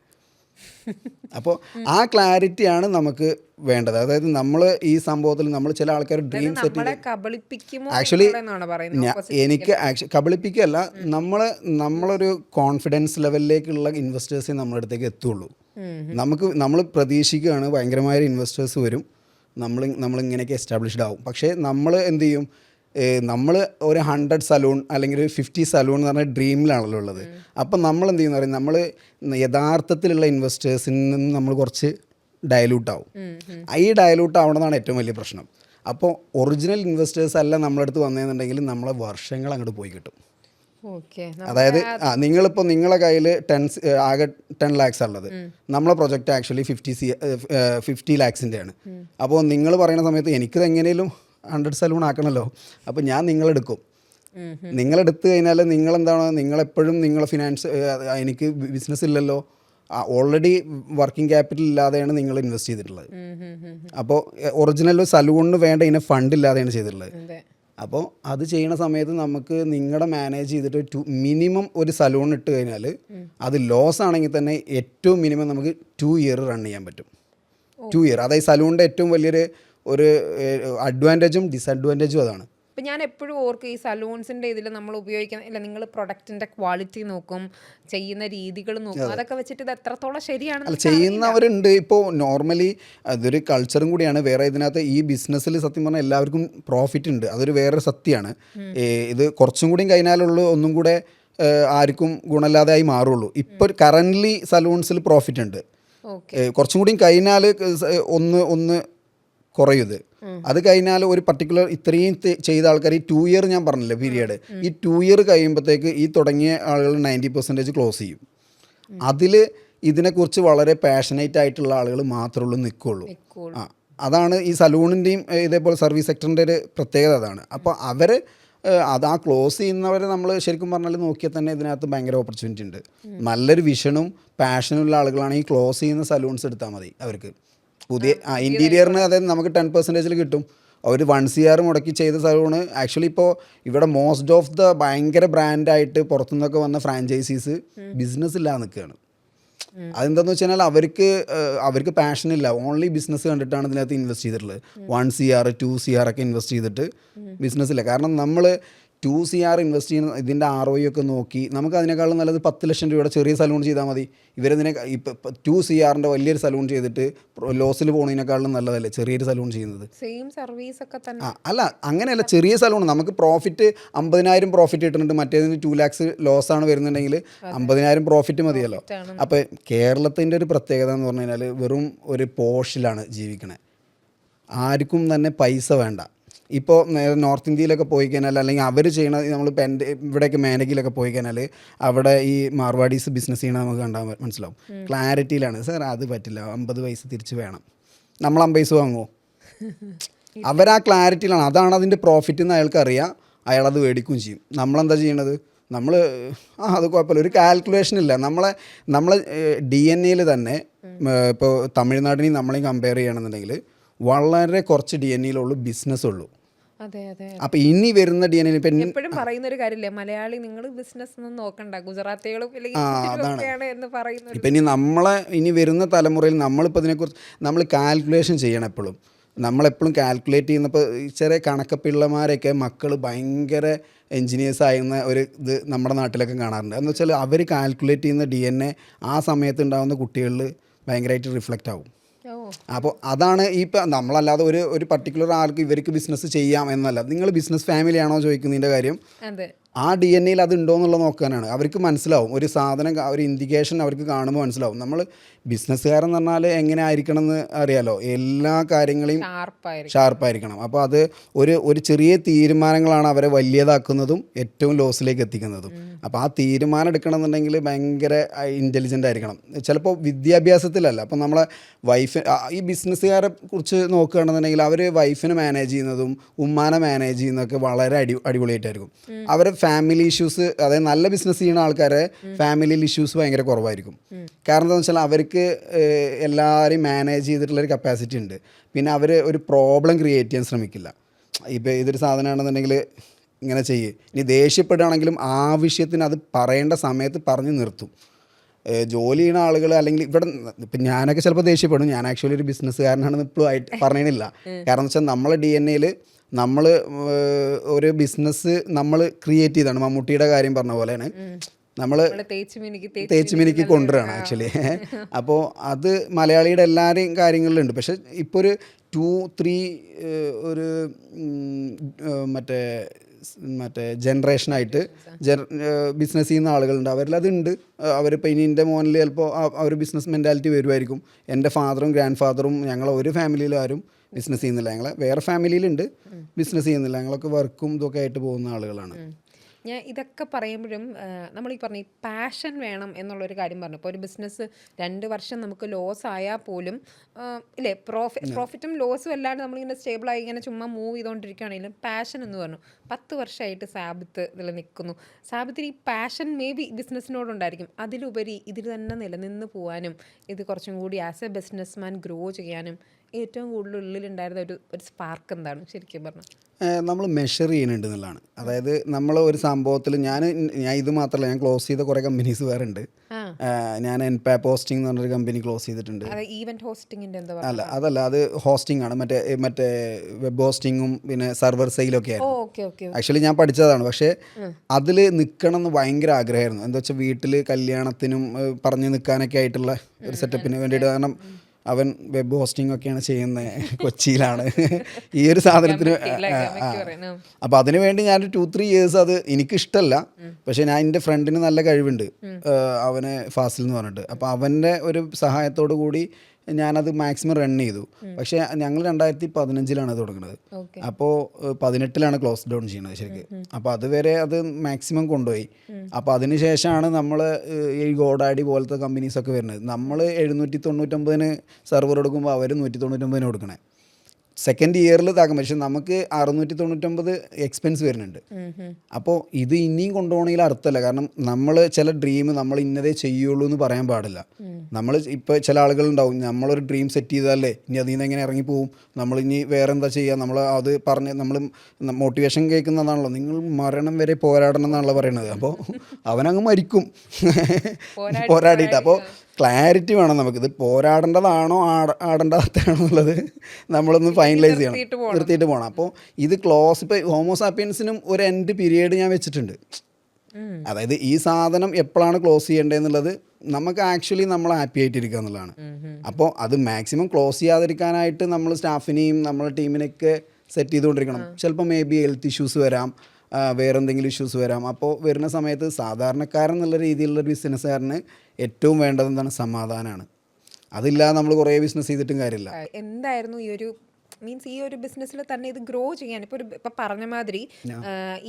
അപ്പോൾ ആ ക്ലാരിറ്റിയാണ് നമുക്ക് വേണ്ടത്. അതായത് നമ്മൾ ഈ സംഭവത്തിൽ നമ്മൾ ചില ആൾക്കാർ ഡ്രീം സെറ്റ് ആക്ച്വലി എനിക്ക് കബളിപ്പിക്കുകയല്ല, നമ്മളൊരു കോൺഫിഡൻസ് ലെവലിലേക്കുള്ള ഇൻവെസ്റ്റേഴ്സേ നമ്മുടെ അടുത്തേക്ക് എത്തുള്ളൂ. നമ്മൾ പ്രതീക്ഷിക്കുകയാണ് ഭയങ്കരമായ ഇൻവെസ്റ്റേഴ്സ് വരും, നമ്മളിങ്ങനെയൊക്കെ എസ്റ്റാബ്ലിഷ്ഡ് ആവും. പക്ഷേ നമ്മൾ എന്ത് ചെയ്യും, നമ്മൾ ഒരു 100 സലൂൺ അല്ലെങ്കിൽ ഒരു 50 സലൂൺ എന്ന് പറഞ്ഞാൽ ഡ്രീമിലാണല്ലോ ഉള്ളത്. അപ്പം നമ്മൾ എന്ത് ചെയ്യുന്ന പറയും, നമ്മൾ യഥാർത്ഥത്തിലുള്ള ഇൻവെസ്റ്റേഴ്സിൽ നിന്ന് നമ്മൾ കുറച്ച് ഡയലൂട്ട് ആവും. ഈ ഡയലൂട്ട് ആവണമെന്നാണ് ഏറ്റവും വലിയ പ്രശ്നം. അപ്പോൾ ഒറിജിനൽ ഇൻവെസ്റ്റേഴ്സ് അല്ല നമ്മളടുത്ത് വന്നതെന്നുണ്ടെങ്കിൽ നമ്മളെ വർഷങ്ങൾ അങ്ങോട്ട് പോയി കിട്ടും. അതായത് നിങ്ങളിപ്പോൾ നിങ്ങളെ കയ്യിൽ ആകെ 10 lakhs ഉള്ളത്, നമ്മളെ പ്രൊജക്റ്റ് ആക്ച്വലി 50 lakhsൻ്റെ. അപ്പോൾ നിങ്ങൾ പറയുന്ന സമയത്ത് എനിക്കിത് എങ്ങനെയും 100 സലൂൺ ആക്കണമല്ലോ, അപ്പോൾ ഞാൻ നിങ്ങളെടുക്കും. നിങ്ങളെടുത്ത് കഴിഞ്ഞാൽ നിങ്ങളെപ്പോഴും നിങ്ങളെ ഫിനാൻസ്, എനിക്ക് ബിസിനസ് ഇല്ലല്ലോ, ഓൾറെഡി വർക്കിംഗ് ക്യാപിറ്റൽ ഇല്ലാതെയാണ് നിങ്ങൾ ഇൻവെസ്റ്റ് ചെയ്തിട്ടുള്ളത്. അപ്പോൾ ഒറിജിനൽ സലൂണിന് വേണ്ട ഇതിനെ ഫണ്ട് ഇല്ലാതെയാണ് ചെയ്തിട്ടുള്ളത്. അപ്പോൾ അത് ചെയ്യുന്ന സമയത്ത് നമുക്ക് നിങ്ങളുടെ മാനേജ് ചെയ്തിട്ട് മിനിമം ഒരു സലൂൺ ഇട്ട് കഴിഞ്ഞാൽ അത് ലോസ് ആണെങ്കിൽ തന്നെ ഏറ്റവും മിനിമം നമുക്ക് 2 year റൺ ചെയ്യാൻ പറ്റും. 2 year, അതായത് സലൂണിൻ്റെ ഏറ്റവും വലിയൊരു അഡ്വാൻറ്റേജും ഡിസഡ്വാൻറ്റേജും അതാണ്. ഇപ്പം ഞാൻ എപ്പോഴും ഓർക്കും ഈ സലൂൺസിൻ്റെ ഇതിൽ നമ്മൾ ഉപയോഗിക്കുന്ന, ഇല്ല നിങ്ങൾ പ്രൊഡക്റ്റിൻ്റെ ക്വാളിറ്റി നോക്കും, ചെയ്യുന്ന രീതികൾ നോക്കും, അതൊക്കെ വെച്ചിട്ട് ഇത് എത്രത്തോളം ശരിയാണ് ചെയ്യുന്നവരുണ്ട്. ഇപ്പോൾ നോർമലി അതൊരു കൾച്ചറും കൂടിയാണ്. വേറെ ഇതിനകത്ത് ഈ ബിസിനസ്സിൽ സത്യം പറഞ്ഞാൽ എല്ലാവർക്കും പ്രോഫിറ്റ് ഉണ്ട്, അതൊരു വേറെ സത്യമാണ്. ഇത് കുറച്ചും കൂടി കഴിഞ്ഞാലുള്ളൂ ഒന്നും കൂടെ ആർക്കും ഗുണമില്ലാതെയായി മാറുള്ളൂ. ഇപ്പോൾ കറൻ്റ്ലി സലൂൺസിൽ പ്രോഫിറ്റ് ഉണ്ട്. കുറച്ചും കൂടി കഴിഞ്ഞാൽ ഒന്ന് കുറയും. അത് കഴിഞ്ഞാൽ ഒരു പർട്ടിക്കുലർ ഇത്രയും ചെയ്ത ആൾക്കാർ ഈ 2 year ഞാൻ പറഞ്ഞില്ലേ പീരിയഡ്, ഈ 2 year കഴിയുമ്പോഴത്തേക്ക് ഈ തുടങ്ങിയ ആളുകൾ 90% ക്ലോസ് ചെയ്യും. അതിൽ ഇതിനെക്കുറിച്ച് വളരെ പാഷനേറ്റ് ആയിട്ടുള്ള ആളുകൾ മാത്രമേ നിൽക്കുകയുള്ളൂ. അതാണ് ഈ സലൂണിൻ്റെയും ഇതേപോലെ സർവീസ് സെക്ടറിൻ്റെ ഒരു പ്രത്യേകത അതാണ്. അപ്പോൾ അവർ അത് ആ ക്ലോസ് ചെയ്യുന്നവരെ നമ്മൾ ശരിക്കും പറഞ്ഞാൽ നോക്കിയാൽ തന്നെ ഇതിനകത്ത് ഭയങ്കര ഓപ്പർച്യൂണിറ്റി ഉണ്ട്. നല്ലൊരു വിഷനും പാഷനും ഉള്ള ആളുകളാണ് ഈ ക്ലോസ് ചെയ്യുന്ന സലൂൺസ് എടുത്താൽ മതി. അവർക്ക് പുതിയ ഇൻറ്റീരിയറിന് അതായത് നമുക്ക് 10% കിട്ടും. അവർ 1 CR മുടക്കി ചെയ്ത സലൂണ് ആക്ച്വലി ഇപ്പോൾ ഇവിടെ മോസ്റ്റ് ഓഫ് ദ ഭയങ്കര ബ്രാൻഡായിട്ട് പുറത്തുനിന്നൊക്കെ വന്ന ഫ്രാഞ്ചൈസീസ് ബിസിനസ് ഇല്ലാതെ നിൽക്കുകയാണ്. അതെന്താന്ന് വെച്ച് കഴിഞ്ഞാൽ അവർക്ക് പാഷനില്ല, ഓൺലി ബിസിനസ് കണ്ടിട്ടാണ് ഇതിനകത്ത് ഇൻവെസ്റ്റ് ചെയ്തിട്ടുള്ളത്. 1 CR 2 CR ഒക്കെ ഇൻവെസ്റ്റ് ചെയ്തിട്ട് ബിസിനസ്സില്ല. കാരണം നമ്മൾ 2 CR ഇൻവെസ്റ്റ് ചെയ്യുന്ന ഇതിൻ്റെ ROI ഒക്കെ നോക്കി നമുക്ക് അതിനേക്കാളും നല്ലത് 10 ലക്ഷം രൂപയുടെ ചെറിയ സലൂൺ ചെയ്താൽ മതി. ഇവരതിനെ ഇപ്പം 2 CRൻ്റെ വലിയൊരു സലൂൺ ചെയ്തിട്ട് ലോസിൽ പോകുന്നതിനേക്കാളും നല്ലതല്ലേ ചെറിയൊരു സലൂൺ ചെയ്യുന്നത്. സെയിം സർവീസ് ഒക്കെ തന്നെ. അല്ല അങ്ങനെയല്ല, ചെറിയ സലൂൺ നമുക്ക് പ്രോഫിറ്റ് 50,000 പ്രോഫിറ്റ് കിട്ടുന്നുണ്ട്, മറ്റേതിന് 2 lakhs ലോസാണ് വരുന്നുണ്ടെങ്കിൽ 50,000 പ്രോഫിറ്റ് മതിയല്ലോ. അപ്പോൾ കേരളത്തിൻ്റെ ഒരു പ്രത്യേകത എന്ന് പറഞ്ഞു കഴിഞ്ഞാൽ വെറും ഒരു പോഷിലാണ് ജീവിക്കണേ. ആർക്കും തന്നെ പൈസ വേണ്ട. ഇപ്പോൾ നോർത്ത് ഇന്ത്യയിലൊക്കെ പോയി കഴിഞ്ഞാൽ അല്ലെങ്കിൽ അവർ ചെയ്യണ നമ്മളിപ്പോൾ ഇവിടെയൊക്കെ മേനകിലൊക്കെ പോയി കഴിഞ്ഞാൽ അവിടെ ഈ മാർവാഡീസ് ബിസിനസ് ചെയ്യണത് നമുക്ക് കണ്ടാൽ മനസ്സിലാവും. ക്ലാരിറ്റിയിലാണ്. സാർ അത് പറ്റില്ല, 50 പൈസ തിരിച്ച് വേണം. നമ്മൾ 50 പൈസ വാങ്ങുമോ? അവരാ ക്ലാരിറ്റിയിലാണ്. അതാണ് അതിൻ്റെ പ്രോഫിറ്റ് എന്ന് അയാൾക്ക് അറിയാം, അയാളത് മേടിക്കുകയും ചെയ്യും. നമ്മളെന്താ ചെയ്യണത്? നമ്മൾ അത് കുഴപ്പമില്ല, ഒരു കാൽക്കുലേഷൻ ഇല്ല. നമ്മളെ DNA തന്നെ ഇപ്പോൾ തമിഴ്നാടിനെയും നമ്മളെയും കമ്പയർ ചെയ്യണമെന്നുണ്ടെങ്കിൽ വളരെ കുറച്ച് DNA ബിസിനസ് ഉള്ളൂ. അപ്പൊ ഇനി വരുന്ന DNA എപ്പോഴും പറയുന്ന ഒരു കാര്യമില്ലേ, മലയാളി നിങ്ങൾ ബിസിനസ് ഒന്നും നോക്കണ്ട, ഗുജറാത്തികളും എന്ന് പറയുന്നത്. ഇപ്പം ഇനി വരുന്ന തലമുറയിൽ നമ്മളിപ്പോൾ ഇതിനെക്കുറിച്ച് നമ്മൾ കാൽക്കുലേഷൻ ചെയ്യണം. നമ്മളെപ്പോഴും കാൽക്കുലേറ്റ് ചെയ്യുന്നപ്പോൾ ചെറിയ കണക്കപ്പിള്ളമാരൊക്കെ മക്കൾ ഭയങ്കര എൻജിനീയേഴ്സ് ആയിരുന്ന ഒരു ഇത് നമ്മുടെ നാട്ടിലൊക്കെ കാണാറുണ്ട്. എന്ന് വെച്ചാൽ അവർ കാൽക്കുലേറ്റ് ചെയ്യുന്ന DNA ആ സമയത്ത് ഉണ്ടാകുന്ന കുട്ടികളിൽ ഭയങ്കരമായിട്ട് റിഫ്ലക്റ്റ് ആവും. അപ്പോൾ അതാണ് ഇപ്പം നമ്മളല്ലാതെ ഒരു പർട്ടിക്കുലർ ആൾക്ക് ഇവർക്ക് ബിസിനസ് ചെയ്യാം എന്നല്ല. നിങ്ങൾ ബിസിനസ് ഫാമിലി ആണോ ചോദിക്കുന്നതിൻ്റെ കാര്യം ആ DNA അത് ഉണ്ടോ എന്നുള്ളത് നോക്കാനാണ്. അവർക്ക് മനസ്സിലാവും, ഒരു സാധനം ഒരു ഇൻഡിക്കേഷൻ അവർക്ക് കാണുമ്പോൾ മനസ്സിലാവും. നമ്മൾ ബിസിനസ്സുകാരൻ എന്ന് പറഞ്ഞാൽ എങ്ങനെ ആയിരിക്കണം എന്ന് അറിയാലോ, എല്ലാ കാര്യങ്ങളെയും ഷാർപ്പായിരിക്കണം. അപ്പോൾ അത് ഒരു ചെറിയ തീരുമാനങ്ങളാണ് അവരെ വലിയതാക്കുന്നതും ഏറ്റവും ലോസിലേക്ക് എത്തിക്കുന്നതും. അപ്പോൾ ആ തീരുമാനം എടുക്കണമെന്നുണ്ടെങ്കിൽ ഭയങ്കര ഇൻ്റലിജൻ്റ് ആയിരിക്കണം. ചിലപ്പോൾ വിദ്യാഭ്യാസത്തിലല്ല. അപ്പോൾ നമ്മളെ ഈ ബിസിനസ്സുകാരെ കുറിച്ച് നോക്കുകയാണെന്നുണ്ടെങ്കിൽ അവർ വൈഫിനെ മാനേജ് ചെയ്യുന്നതും ഉമ്മാനെ മാനേജ് ചെയ്യുന്നതൊക്കെ വളരെ അടിപൊളിയായിട്ടായിരിക്കും. അവരെ ഫാമിലി ഇഷ്യൂസ്, അതായത് നല്ല ബിസിനസ് ചെയ്യുന്ന ആൾക്കാരെ ഫാമിലിയിൽ ഇഷ്യൂസ് ഭയങ്കര കുറവായിരിക്കും. കാരണം എന്താണെന്ന് വെച്ചാൽ അവർക്ക് എല്ലാവരെയും മാനേജ് ചെയ്തിട്ടുള്ളൊരു കപ്പാസിറ്റി ഉണ്ട്. പിന്നെ അവർ ഒരു പ്രോബ്ലം ക്രിയേറ്റ് ചെയ്യാൻ ശ്രമിക്കില്ല. ഇപ്പോൾ ഇതൊരു സാധനമാണെന്നുണ്ടെങ്കിൽ ഇങ്ങനെ ചെയ്യ്, ഇനി ദേഷ്യപ്പെടുകയാണെങ്കിലും ആവശ്യത്തിന് അത് പറയേണ്ട സമയത്ത് പറഞ്ഞു നിർത്തും. ജോലി ചെയ്യുന്ന ആളുകൾ അല്ലെങ്കിൽ ഇവിടെ ഇപ്പം ഞാനൊക്കെ ചിലപ്പോൾ ദേഷ്യപ്പെടും. ഞാൻ ആക്ച്വലി ഒരു ബിസിനസ്സുകാരനാണെന്ന് ഇപ്പോഴും പറഞ്ഞില്ല. കാരണം വെച്ചാൽ നമ്മളെ DNA നമ്മൾ ഒരു ബിസിനസ് നമ്മൾ ക്രിയേറ്റ് ചെയ്താണ്. മമ്മൂട്ടിയുടെ കാര്യം പറഞ്ഞ പോലെയാണ്, നമ്മൾ തേച്ചുമിനിക്ക് കൊണ്ടുവരാണ് ആക്ച്വലി. അപ്പോൾ അത് മലയാളിയുടെ എല്ലാവരെയും കാര്യങ്ങളിലുണ്ട്. പക്ഷെ ഇപ്പോൾ ഒരു 2-3 ഒരു മറ്റേ ജനറേഷനായിട്ട് ബിസിനസ് ചെയ്യുന്ന ആളുകളുണ്ട്. അവരിലതുണ്ട്. അവരിപ്പോൾ ഇനി എൻ്റെ മോനിൽ ചിലപ്പോൾ ആ ഒരു ബിസിനസ് മെൻറ്റാലിറ്റി വരുമായിരിക്കും. എൻ്റെ ഫാദറും ഗ്രാൻഡ് ഫാദറും ഞങ്ങളെ ഒരു ഫാമിലിയിലും ആരും ബിസിനസ് ചെയ്യുന്നില്ല. ഞങ്ങൾ വേറെ ഫാമിലിയിലുണ്ട്, ബിസിനസ് ചെയ്യുന്നില്ല. ഞങ്ങളൊക്കെ വർക്കും ഇതൊക്കെ ആയിട്ട് പോകുന്ന ആളുകളാണ്. ഞാൻ ഇതൊക്കെ പറയുമ്പോഴും നമ്മൾ ഈ പറഞ്ഞ പാഷൻ വേണം എന്നുള്ളൊരു കാര്യം പറഞ്ഞു. ഇപ്പോൾ ഒരു ബിസിനസ് 2 വർഷം നമുക്ക് ലോസ് ആയാൽ പോലും ഇല്ലേ, പ്രോഫിറ്റും ലോസും അല്ലാണ്ട് നമ്മളിങ്ങനെ സ്റ്റേബിളായി ഇങ്ങനെ ചുമ്മാ മൂവ് ചെയ്തുകൊണ്ടിരിക്കുകയാണെങ്കിലും പാഷൻ എന്ന് പറഞ്ഞു. 10 വർഷമായിട്ട് സാബിത്ത് ഇതിൽ നിൽക്കുന്നു. സാബിത്തിന് ഈ പാഷൻ മേ ബി ബിസിനസ്സിനോടുണ്ടായിരിക്കും, അതിലുപരി ഇതിൽ തന്നെ നിലനിന്ന് പോകാനും ഇത് കുറച്ചും കൂടി ആസ് എ ബിസിനസ്മാൻ ഗ്രോ ചെയ്യാനും ഏറ്റവും കൂടുതൽ ഉള്ളിലുണ്ടായിരുന്ന ഒരു സ്പാർക്ക് എന്താണ് ശരിക്കും പറഞ്ഞാൽ? നമ്മൾ മെഷർ ചെയ്യുന്നുണ്ട് എന്നുള്ളതാണ്. അതായത് നമ്മൾ ഒരു സംഭവത്തിൽ ഞാൻ ഇത് മാത്രമല്ല, ഞാൻ ക്ലോസ് ചെയ്ത കുറേ കമ്പനീസ് വേറെ ഉണ്ട്. ഞാൻ എൻപാപ്പ് ഹോസ്റ്റിംഗ് എന്ന് പറഞ്ഞൊരു കമ്പനി ക്ലോസ് ചെയ്തിട്ടുണ്ട്. അതല്ല, അത് ഹോസ്റ്റിംഗ് ആണ്, മറ്റേ വെബ് ഹോസ്റ്റിങ്ങും പിന്നെ സെർവർ സെയിലൊക്കെ ആയിരുന്നു. ആക്ച്വലി ഞാൻ പഠിച്ചതാണ്. പക്ഷേ അതിൽ നിൽക്കണം എന്ന് ഭയങ്കര ആഗ്രഹമായിരുന്നു. എന്താ വെച്ചാൽ വീട്ടിൽ കല്യാണത്തിനും പറഞ്ഞു നിൽക്കാനൊക്കെ ആയിട്ടുള്ള ഒരു സെറ്റപ്പിന് വേണ്ടിയിട്ട്. കാരണം അവൻ വെബ് ഹോസ്റ്റിംഗ് ഒക്കെയാണ് ചെയ്യുന്നത്, കൊച്ചിയിലാണ് ഈ ഒരു സാധനത്തിന്. അപ്പോൾ അതിനു വേണ്ടി ഞാൻ 2-3 years അത് എനിക്കിഷ്ടമല്ല. പക്ഷേ ഞാൻ എൻ്റെ ഫ്രണ്ടിന് നല്ല കഴിവുണ്ട്, അവന് ഫാസിൽ എന്ന് പറഞ്ഞിട്ട്. അപ്പോൾ അവൻ്റെ ഒരു സഹായത്തോടു കൂടി ഞാനത് മാക്സിമം റൺ ചെയ്തു. പക്ഷേ ഞങ്ങൾ 2015 തുടങ്ങുന്നത്. അപ്പോൾ 2018 ക്ലോസ് ഡൗൺ ചെയ്യുന്നത് ശരിക്കും. അപ്പോൾ അതുവരെ അത് മാക്സിമം കൊണ്ടുപോയി. അപ്പോൾ അതിന് ശേഷമാണ് നമ്മൾ ഈ ഗോഡാഡി പോലത്തെ കമ്പനീസൊക്കെ വരുന്നത്. നമ്മൾ 799 സെർവർ എടുക്കുമ്പോൾ അവർ 199 കൊടുക്കണേ. സെക്കൻഡ് ഇയറിൽ ഇതാക്കും. പക്ഷെ നമുക്ക് 699 എക്സ്പെൻസ് വരുന്നുണ്ട്. അപ്പോൾ ഇത് ഇനിയും കൊണ്ടുപോകണമെങ്കിൽ അർത്ഥമല്ല. കാരണം നമ്മൾ ചില ഡ്രീം നമ്മൾ ഇന്നതേ ചെയ്യുള്ളൂ എന്ന് പറയാൻ പാടില്ല. നമ്മൾ ഇപ്പോൾ ചില ആളുകളുണ്ടാവും, നമ്മളൊരു ഡ്രീം സെറ്റ് ചെയ്താലേ ഇനി അതിൽ നിന്ന് എങ്ങനെ ഇറങ്ങിപ്പോവും, നമ്മളിനി വേറെ എന്താ ചെയ്യുക, നമ്മൾ അത് പറഞ്ഞ് നമ്മൾ മോട്ടിവേഷൻ കേൾക്കുന്നതാണല്ലോ, നിങ്ങൾ മരണം വരെ പോരാടണം എന്നാണല്ലോ പറയണത്. അപ്പോൾ അവനങ്ങ് മരിക്കും പോരാടിയിട്ട്. അപ്പോൾ ക്ലാരിറ്റി വേണം നമുക്ക്, ഇത് പോരാടേണ്ടതാണോ ആടേണ്ടതാണോ എന്നുള്ളത് നമ്മളൊന്ന് ഫൈനലൈസ് ചെയ്യണം, നിർത്തിയിട്ട് പോകണം. അപ്പോൾ ഇത് ക്ലോസ്, ഇപ്പോൾ ഹോമോസാപ്പിയൻസിനും ഒരു എൻഡ് പീരിയഡ് ഞാൻ വെച്ചിട്ടുണ്ട്. അതായത് ഈ സാധനം എപ്പോഴാണ് ക്ലോസ് ചെയ്യേണ്ടതെന്നുള്ളത് നമുക്ക് ആക്ച്വലി നമ്മൾ ഹാപ്പി ആയിട്ടിരിക്കുക എന്നുള്ളതാണ്. അപ്പോൾ അത് മാക്സിമം ക്ലോസ് ചെയ്യാതിരിക്കാനായിട്ട് നമ്മൾ സ്റ്റാഫിനെയും നമ്മളെ ടീമിനെയൊക്കെ സെറ്റ് ചെയ്തുകൊണ്ടിരിക്കണം. ചിലപ്പോൾ മേ ബി ഹെൽത്ത് ഇഷ്യൂസ് വരാം, വേറെ എന്തെങ്കിലും ഇഷ്യൂസ് വരാം. അപ്പോൾ വരുന്ന സമയത്ത് സാധാരണക്കാരൻ എന്നുള്ള രീതിയിലുള്ള ബിസിനസ്സുകാരന് ഏറ്റവും വേണ്ടത് എന്താണ്? സമാധാനമാണ്. അതില്ലാതെ നമ്മൾ കുറേ ബിസിനസ് ചെയ്തിട്ടും കാര്യമില്ല. എന്തായിരുന്നു ഈ ഒരു മീൻസ് ഈ ഒരു ബിസിനസ്സിൽ തന്നെ ഇത് ഗ്രോ ചെയ്യാൻ ഇപ്പം പറഞ്ഞ മാതിരി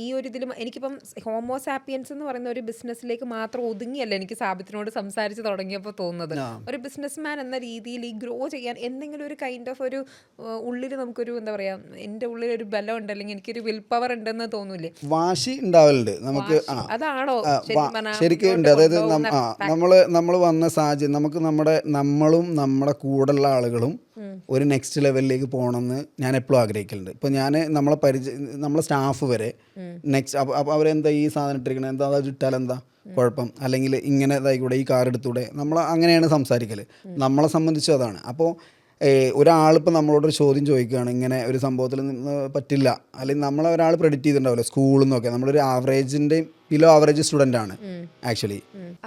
ഈ ഒരു ഇതിലും എനിക്കിപ്പം ഹോമോസാപ്പിയൻസ് എന്ന് പറയുന്ന ഒരു ബിസിനസ്സിലേക്ക് മാത്രം ഒതുങ്ങിയല്ല എനിക്ക് സാബിത്തിനോട് സംസാരിച്ച് തുടങ്ങിയപ്പോൾ തോന്നുന്നത്. ഒരു ബിസിനസ്മാൻ എന്ന രീതിയിൽ ഈ ഗ്രോ ചെയ്യാൻ എന്തെങ്കിലും ഒരു കൈൻഡ് ഓഫ് ഒരു ഉള്ളിൽ നമുക്കൊരു എന്താ പറയുക, എൻ്റെ ഉള്ളിൽ ഒരു ബലം ഉണ്ട്, അല്ലെങ്കിൽ എനിക്കൊരു വിൽ പവർ ഉണ്ടെന്ന് തോന്നൂലേ? വാശി ഉണ്ടാവലുണ്ട് നമുക്ക്. അതാണോ ശരിക്കും ഉണ്ട്. അതായത് നമ്മൾ വന്ന സാഹചര്യം, നമുക്ക് നമ്മളും നമ്മുടെ കൂടെയുള്ള ആളുകളും ഒരു നെക്സ്റ്റ് ലെവലിലേക്ക് പോകണമെന്ന് ഞാൻ എപ്പോഴും ആഗ്രഹിക്കലുണ്ട്. ഇപ്പോൾ ഞാൻ നമ്മളെ സ്റ്റാഫ് വരെ നെക്സ്റ്റ് അപ്പോൾ അവരെന്താ ഈ സാധനം ഇട്ടിരിക്കണത്, എന്താ അത് ഇട്ടാൽ എന്താ കുഴപ്പം, അല്ലെങ്കിൽ ഇങ്ങനെ ഇതായിക്കൂടെ, ഈ കാർ എടുത്തൂടെ, നമ്മൾ അങ്ങനെയാണ് സംസാരിക്കൽ. നമ്മളെ സംബന്ധിച്ചും അതാണ്. അപ്പോൾ ഒരാളിപ്പോൾ നമ്മളോടൊരു ചോദ്യം ചോദിക്കുകയാണ്, ഇങ്ങനെ ഒരു സംഭവത്തിൽ നിന്ന് പറ്റില്ല, അല്ലെങ്കിൽ നമ്മളെ ഒരാൾ പ്രെഡിക്റ്റ് ചെയ്തിട്ടുണ്ടാവില്ല സ്കൂളിൽ നിന്നൊക്കെ, നമ്മളൊരു ആവറേജിൻ്റെ ബിലോ ആവറേജ് സ്റ്റുഡൻ്റ് ആണ് ആക്ച്വലി.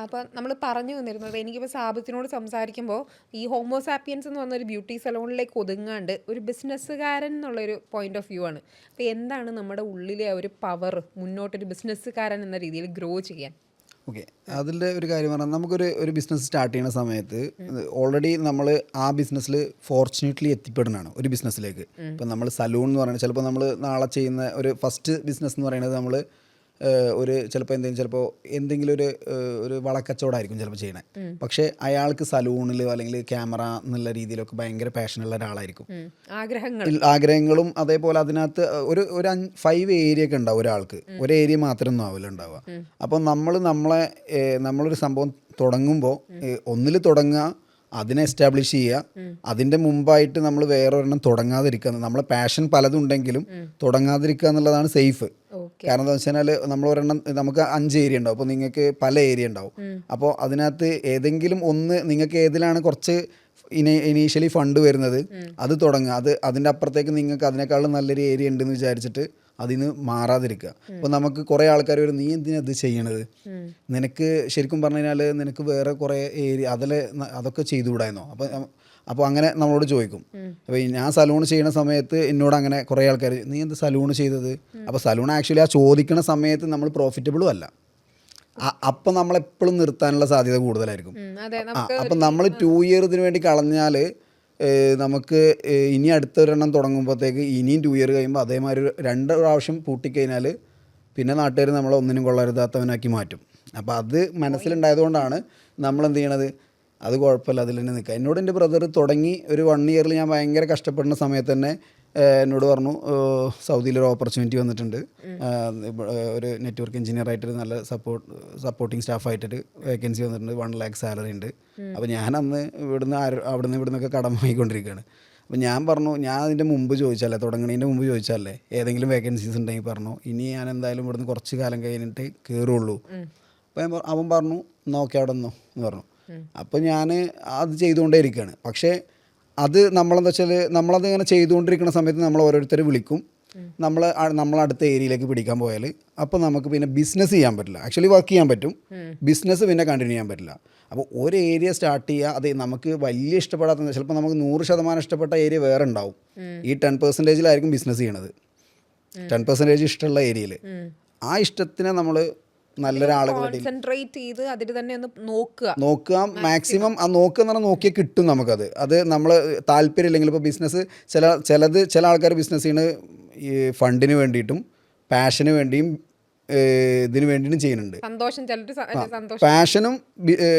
അപ്പം നമ്മൾ പറഞ്ഞു വന്നിരുന്നത്, എനിക്കിപ്പോൾ സാബിത്തിനോട് സംസാരിക്കുമ്പോൾ ഈ ഹോമോസാപ്പിയൻസ് എന്ന് പറഞ്ഞൊരു ബ്യൂട്ടി സലോണിലേക്ക് ഒതുങ്ങാണ്ട് ഒരു ബിസിനസ്സുകാരൻ എന്നുള്ളൊരു പോയിന്റ് ഓഫ് വ്യൂ ആണ്. അപ്പോൾ എന്താണ് നമ്മുടെ ഉള്ളിലെ ഒരു പവർ മുന്നോട്ടൊരു ബിസിനസ്സുകാരൻ എന്ന രീതിയിൽ ഗ്രോ ചെയ്യാൻ? ഓക്കെ, അതിൻ്റെ ഒരു കാര്യം പറഞ്ഞാൽ നമുക്കൊരു ബിസിനസ് സ്റ്റാർട്ട് ചെയ്യുന്ന സമയത്ത് ഓൾറെഡി നമ്മൾ ആ ബിസിനസ്സിൽ ഫോർച്യുനേറ്റ്ലി എത്തിപ്പെടുന്നതാണ് ഒരു ബിസിനസ്സിലേക്ക്. ഇപ്പം നമ്മൾ സലൂൺ എന്ന് പറയുന്നത്, ചിലപ്പോൾ നമ്മൾ നാളെ ചെയ്യുന്ന ഒരു ഫസ്റ്റ് ബിസിനസ് എന്ന് പറയുന്നത് നമ്മൾ ചിലപ്പോൾ എന്തെങ്കിലും ഒരു വളക്കച്ചവടമായിരിക്കും ചിലപ്പോൾ ചെയ്യണേ. പക്ഷേ അയാൾക്ക് സലൂണിൽ അല്ലെങ്കിൽ ക്യാമറ എന്നുള്ള രീതിയിലൊക്കെ ഭയങ്കര പാഷനുള്ള ഒരാളായിരിക്കും. ആഗ്രഹങ്ങളും അതേപോലെ അതിനകത്ത് ഒരു 5 ഏരിയ ഒക്കെ ഉണ്ടാവും ഒരാൾക്ക്. ഒരു ഏരിയ മാത്രമൊന്നും ആവില്ല ഉണ്ടാവുക. അപ്പോൾ നമ്മളൊരു സംഭവം തുടങ്ങുമ്പോൾ ഒന്നിൽ തുടങ്ങുക, അതിനെ എസ്റ്റാബ്ലിഷ് ചെയ്യുക. അതിൻ്റെ മുമ്പായിട്ട് നമ്മൾ വേറൊരെണ്ണം തുടങ്ങാതിരിക്കുക. നമ്മളെ പാഷൻ പലതും ഉണ്ടെങ്കിലും തുടങ്ങാതിരിക്കുക എന്നുള്ളതാണ് സേഫ്. കാരണം എന്താ വെച്ച് കഴിഞ്ഞാൽ നമുക്ക് 5 ഏരിയ ഉണ്ടാവും, അപ്പോൾ നിങ്ങൾക്ക് പല ഏരിയ ഉണ്ടാവും. അപ്പോൾ അതിനകത്ത് ഏതെങ്കിലും ഒന്ന് നിങ്ങൾക്ക് ഏതിലാണ് കുറച്ച് ഇനീഷ്യലി ഫണ്ട് വരുന്നത് അത് തുടങ്ങുക. അതിൻ്റെ അപ്പുറത്തേക്ക് നിങ്ങൾക്ക് അതിനേക്കാളും നല്ലൊരു ഏരിയ ഉണ്ടെന്ന് വിചാരിച്ചിട്ട് അതിന് മാറാതിരിക്കുക. അപ്പോൾ നമുക്ക് കുറേ ആൾക്കാർ വരും, നീ എന്തിനാ ഇത് ചെയ്യണത്, നിനക്ക് ശരിക്കും പറഞ്ഞു കഴിഞ്ഞാൽ നിനക്ക് വേറെ കുറേ ഏരിയ അതൊക്കെ ചെയ്തുകൂടായിരുന്നോ? അപ്പോൾ അങ്ങനെ നമ്മളോട് ചോദിക്കും. അപ്പോൾ ഞാൻ സലൂൺ ചെയ്യുന്ന സമയത്ത് എന്നോട് അങ്ങനെ കുറേ ആൾക്കാർ, നീ എന്ത് സലൂൺ ചെയ്തത്? അപ്പോൾ സലൂൺ ആക്ച്വലി ആ ചോദിക്കുന്ന സമയത്ത് നമ്മൾ പ്രോഫിറ്റബിളും അല്ല. അപ്പം നമ്മളെപ്പോഴും നിർത്താനുള്ള സാധ്യത കൂടുതലായിരിക്കും. അപ്പം നമ്മൾ 2 ഇയർ ഇതിനു വേണ്ടി കളഞ്ഞാൽ നമുക്ക് ഇനി അടുത്തൊരെണ്ണം തുടങ്ങുമ്പോഴത്തേക്ക് ഇനിയും 2 ഇയർ കഴിയുമ്പോൾ അതേമാതിരി 2 പ്രാവശ്യം പൂട്ടിക്കഴിഞ്ഞാൽ പിന്നെ നാട്ടുകാർ നമ്മളെ ഒന്നിനും കൊള്ളരുതാത്തവനാക്കി മാറ്റും. അപ്പോൾ അത് മനസ്സിലുണ്ടായതുകൊണ്ടാണ് നമ്മളെന്ത് ചെയ്യണത്, അത് കുഴപ്പമില്ല, അതിൽ തന്നെ നിൽക്കുക. എന്നോട് എൻ്റെ ബ്രദർ തുടങ്ങി ഒരു 1 ഇയറിൽ ഞാൻ ഭയങ്കര കഷ്ടപ്പെടുന്ന സമയത്ത് തന്നെ എന്നോട് പറഞ്ഞു, സൗദിയിലൊരു ഓപ്പർച്യൂണിറ്റി വന്നിട്ടുണ്ട്, ഒരു നെറ്റ്വർക്ക് എഞ്ചിനീയറായിട്ടൊരു നല്ല സപ്പോർട്ടിങ് സ്റ്റാഫായിട്ടൊരു വേക്കൻസി വന്നിട്ടുണ്ട്, 1 lakh സാലറി ഉണ്ട്. അപ്പോൾ ഞാനന്ന് ഇവിടുന്നൊക്കെ കടം വാങ്ങിക്കൊണ്ടിരിക്കുകയാണ്. അപ്പോൾ ഞാൻ പറഞ്ഞു, ഞാൻ അതിൻ്റെ മുമ്പ് ചോദിച്ചാലേ, തുടങ്ങണതിൻ്റെ മുമ്പ് ചോദിച്ചാലേ ഏതെങ്കിലും വേക്കൻസീസ് ഉണ്ടെങ്കിൽ പറഞ്ഞു, ഇനി ഞാൻ എന്തായാലും ഇവിടുന്ന് കുറച്ച് കാലം കഴിഞ്ഞിട്ട് കയറുള്ളൂ. അപ്പോൾ അവൻ പറഞ്ഞു, നോക്കി അവിടെ നിന്നോ എന്ന് പറഞ്ഞു. അപ്പോൾ ഞാൻ അത് ചെയ്തുകൊണ്ടേ ഇരിക്കുകയാണ്. പക്ഷേ അത് നമ്മളെന്താ വെച്ചാൽ നമ്മളത് ഇങ്ങനെ ചെയ്തുകൊണ്ടിരിക്കുന്ന സമയത്ത് നമ്മൾ ഓരോരുത്തർ വിളിക്കും, നമ്മളടുത്ത ഏരിയയിലേക്ക് പിടിക്കാൻ പോയാൽ അപ്പോൾ നമുക്ക് പിന്നെ ബിസിനസ് ചെയ്യാൻ പറ്റില്ല. ആക്ച്വലി വർക്ക് ചെയ്യാൻ പറ്റും, ബിസിനസ് പിന്നെ കണ്ടിന്യൂ ചെയ്യാൻ പറ്റില്ല. അപ്പോൾ ഒരു ഏരിയ സ്റ്റാർട്ട് ചെയ്യുക, അത് നമുക്ക് വലിയ ഇഷ്ടപ്പെടാത്ത, ചിലപ്പോൾ നമുക്ക് 100% ഇഷ്ടപ്പെട്ട ഏരിയ വേറെ ഉണ്ടാവും. ഈ 10%-ലായിരിക്കും ബിസിനസ് ചെയ്യണത്, 10% ഇഷ്ടമുള്ള ഏരിയയിൽ. ആ ഇഷ്ടത്തിനെ നമ്മൾ നല്ലൊരാളുകളുടെ നോക്കുക, മാക്സിമം ആ നോക്കുക എന്ന് പറഞ്ഞാൽ നോക്കിയാൽ കിട്ടും നമുക്കത്. അത് നമ്മൾ താല്പര്യം ഇല്ലെങ്കിൽ, ഇപ്പോൾ ബിസിനസ് ചില ആൾക്കാർ ബിസിനസ് ചെയ്യുന്നത് ഈ ഫണ്ടിന് വേണ്ടിയിട്ടും പാഷന് വേണ്ടിയും ഇതിന് വേണ്ടിയിട്ടും ചെയ്യുന്നുണ്ട്. പാഷനും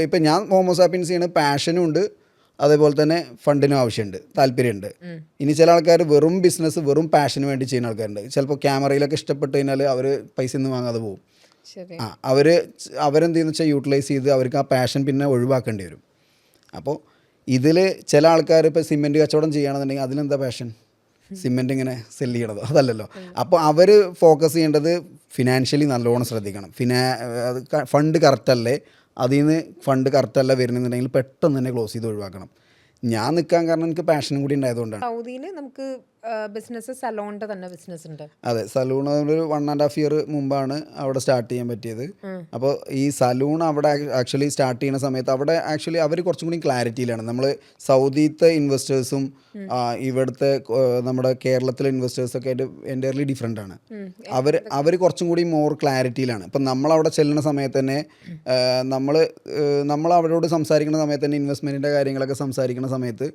ഇപ്പം ഞാൻ ഹോമോസാപ്പിയൻസ് ചെയ്യണത് പാഷനും ഉണ്ട്, അതേപോലെ തന്നെ ഫണ്ടിനും ആവശ്യമുണ്ട്, താല്പര്യമുണ്ട്. ഇനി ചില ആൾക്കാർ വെറും ബിസിനസ് വെറും പാഷന് വേണ്ടി ചെയ്യുന്ന ആൾക്കാരുണ്ട്. ചിലപ്പോൾ ക്യാമറയിലൊക്കെ ഇഷ്ടപ്പെട്ട് കഴിഞ്ഞാൽ അവർ പൈസ ഒന്നും വാങ്ങാതെ പോകും. അവരെന്ത് ചെയ്യുന്ന വെച്ചാൽ യൂട്ടിലൈസ് ചെയ്ത് അവർക്ക് ആ പാഷൻ പിന്നെ ഒഴിവാക്കേണ്ടി വരും. അപ്പോൾ ഇതിൽ ചില ആൾക്കാർ ഇപ്പോൾ സിമെൻറ്റ് കച്ചവടം ചെയ്യുകയാണെന്നുണ്ടെങ്കിൽ അതിലെന്താ പാഷൻ? സിമെൻറ്റ് ഇങ്ങനെ സെല് ചെയ്യണതോ? അതല്ലല്ലോ. അപ്പോൾ അവർ ഫോക്കസ് ചെയ്യേണ്ടത് ഫിനാൻഷ്യലി നല്ലോണം ശ്രദ്ധിക്കണം. ഫണ്ട് കറക്റ്റല്ലേ, അതിൽ നിന്ന് ഫണ്ട് കറക്റ്റല്ല വരുന്നുണ്ടെങ്കിൽ പെട്ടെന്ന് തന്നെ ക്ലോസ് ചെയ്ത് ഒഴിവാക്കണം. ഞാൻ നിൽക്കാൻ കാരണം എനിക്ക് പാഷനും കൂടി ഉണ്ടായതുകൊണ്ടാണ്. സൗദിയിൽ നമുക്ക് ബിസിനസ് സലോണിൻ്റെ തന്നെ ബിസിനസ് ഉണ്ട്. അതെ, സലൂൺ ഒരു 1.5 ഇയർ മുമ്പാണ് അവിടെ സ്റ്റാർട്ട് ചെയ്യാൻ പറ്റിയത്. അപ്പോൾ ഈ സലൂൺ അവിടെ ആക്ച്വലി സ്റ്റാർട്ട് ചെയ്യുന്ന സമയത്ത് അവിടെ ആക്ച്വലി അവർ കുറച്ചും കൂടി ക്ലാരിറ്റിയിലാണ്. നമ്മൾ സൗദിയിലത്തെ ഇൻവെസ്റ്റേഴ്സും ഇവിടുത്തെ നമ്മുടെ കേരളത്തിലെ ഇൻവെസ്റ്റേഴ്സൊക്കെ ആയിട്ട് എൻ്റയർലി ഡിഫറെൻ്റ് ആണ്. അവർ കുറച്ചും കൂടി മോർ ക്ലാരിറ്റിയിലാണ്. ഇപ്പം നമ്മളവിടെ ചെല്ലുന്ന സമയത്ത് തന്നെ നമ്മൾ അവരോട് സംസാരിക്കുന്ന സമയത്ത് തന്നെ ഇൻവെസ്റ്റ്മെൻറ്റിൻ്റെ കാര്യങ്ങളൊക്കെ സംസാരിക്കുന്ന സമയത്ത്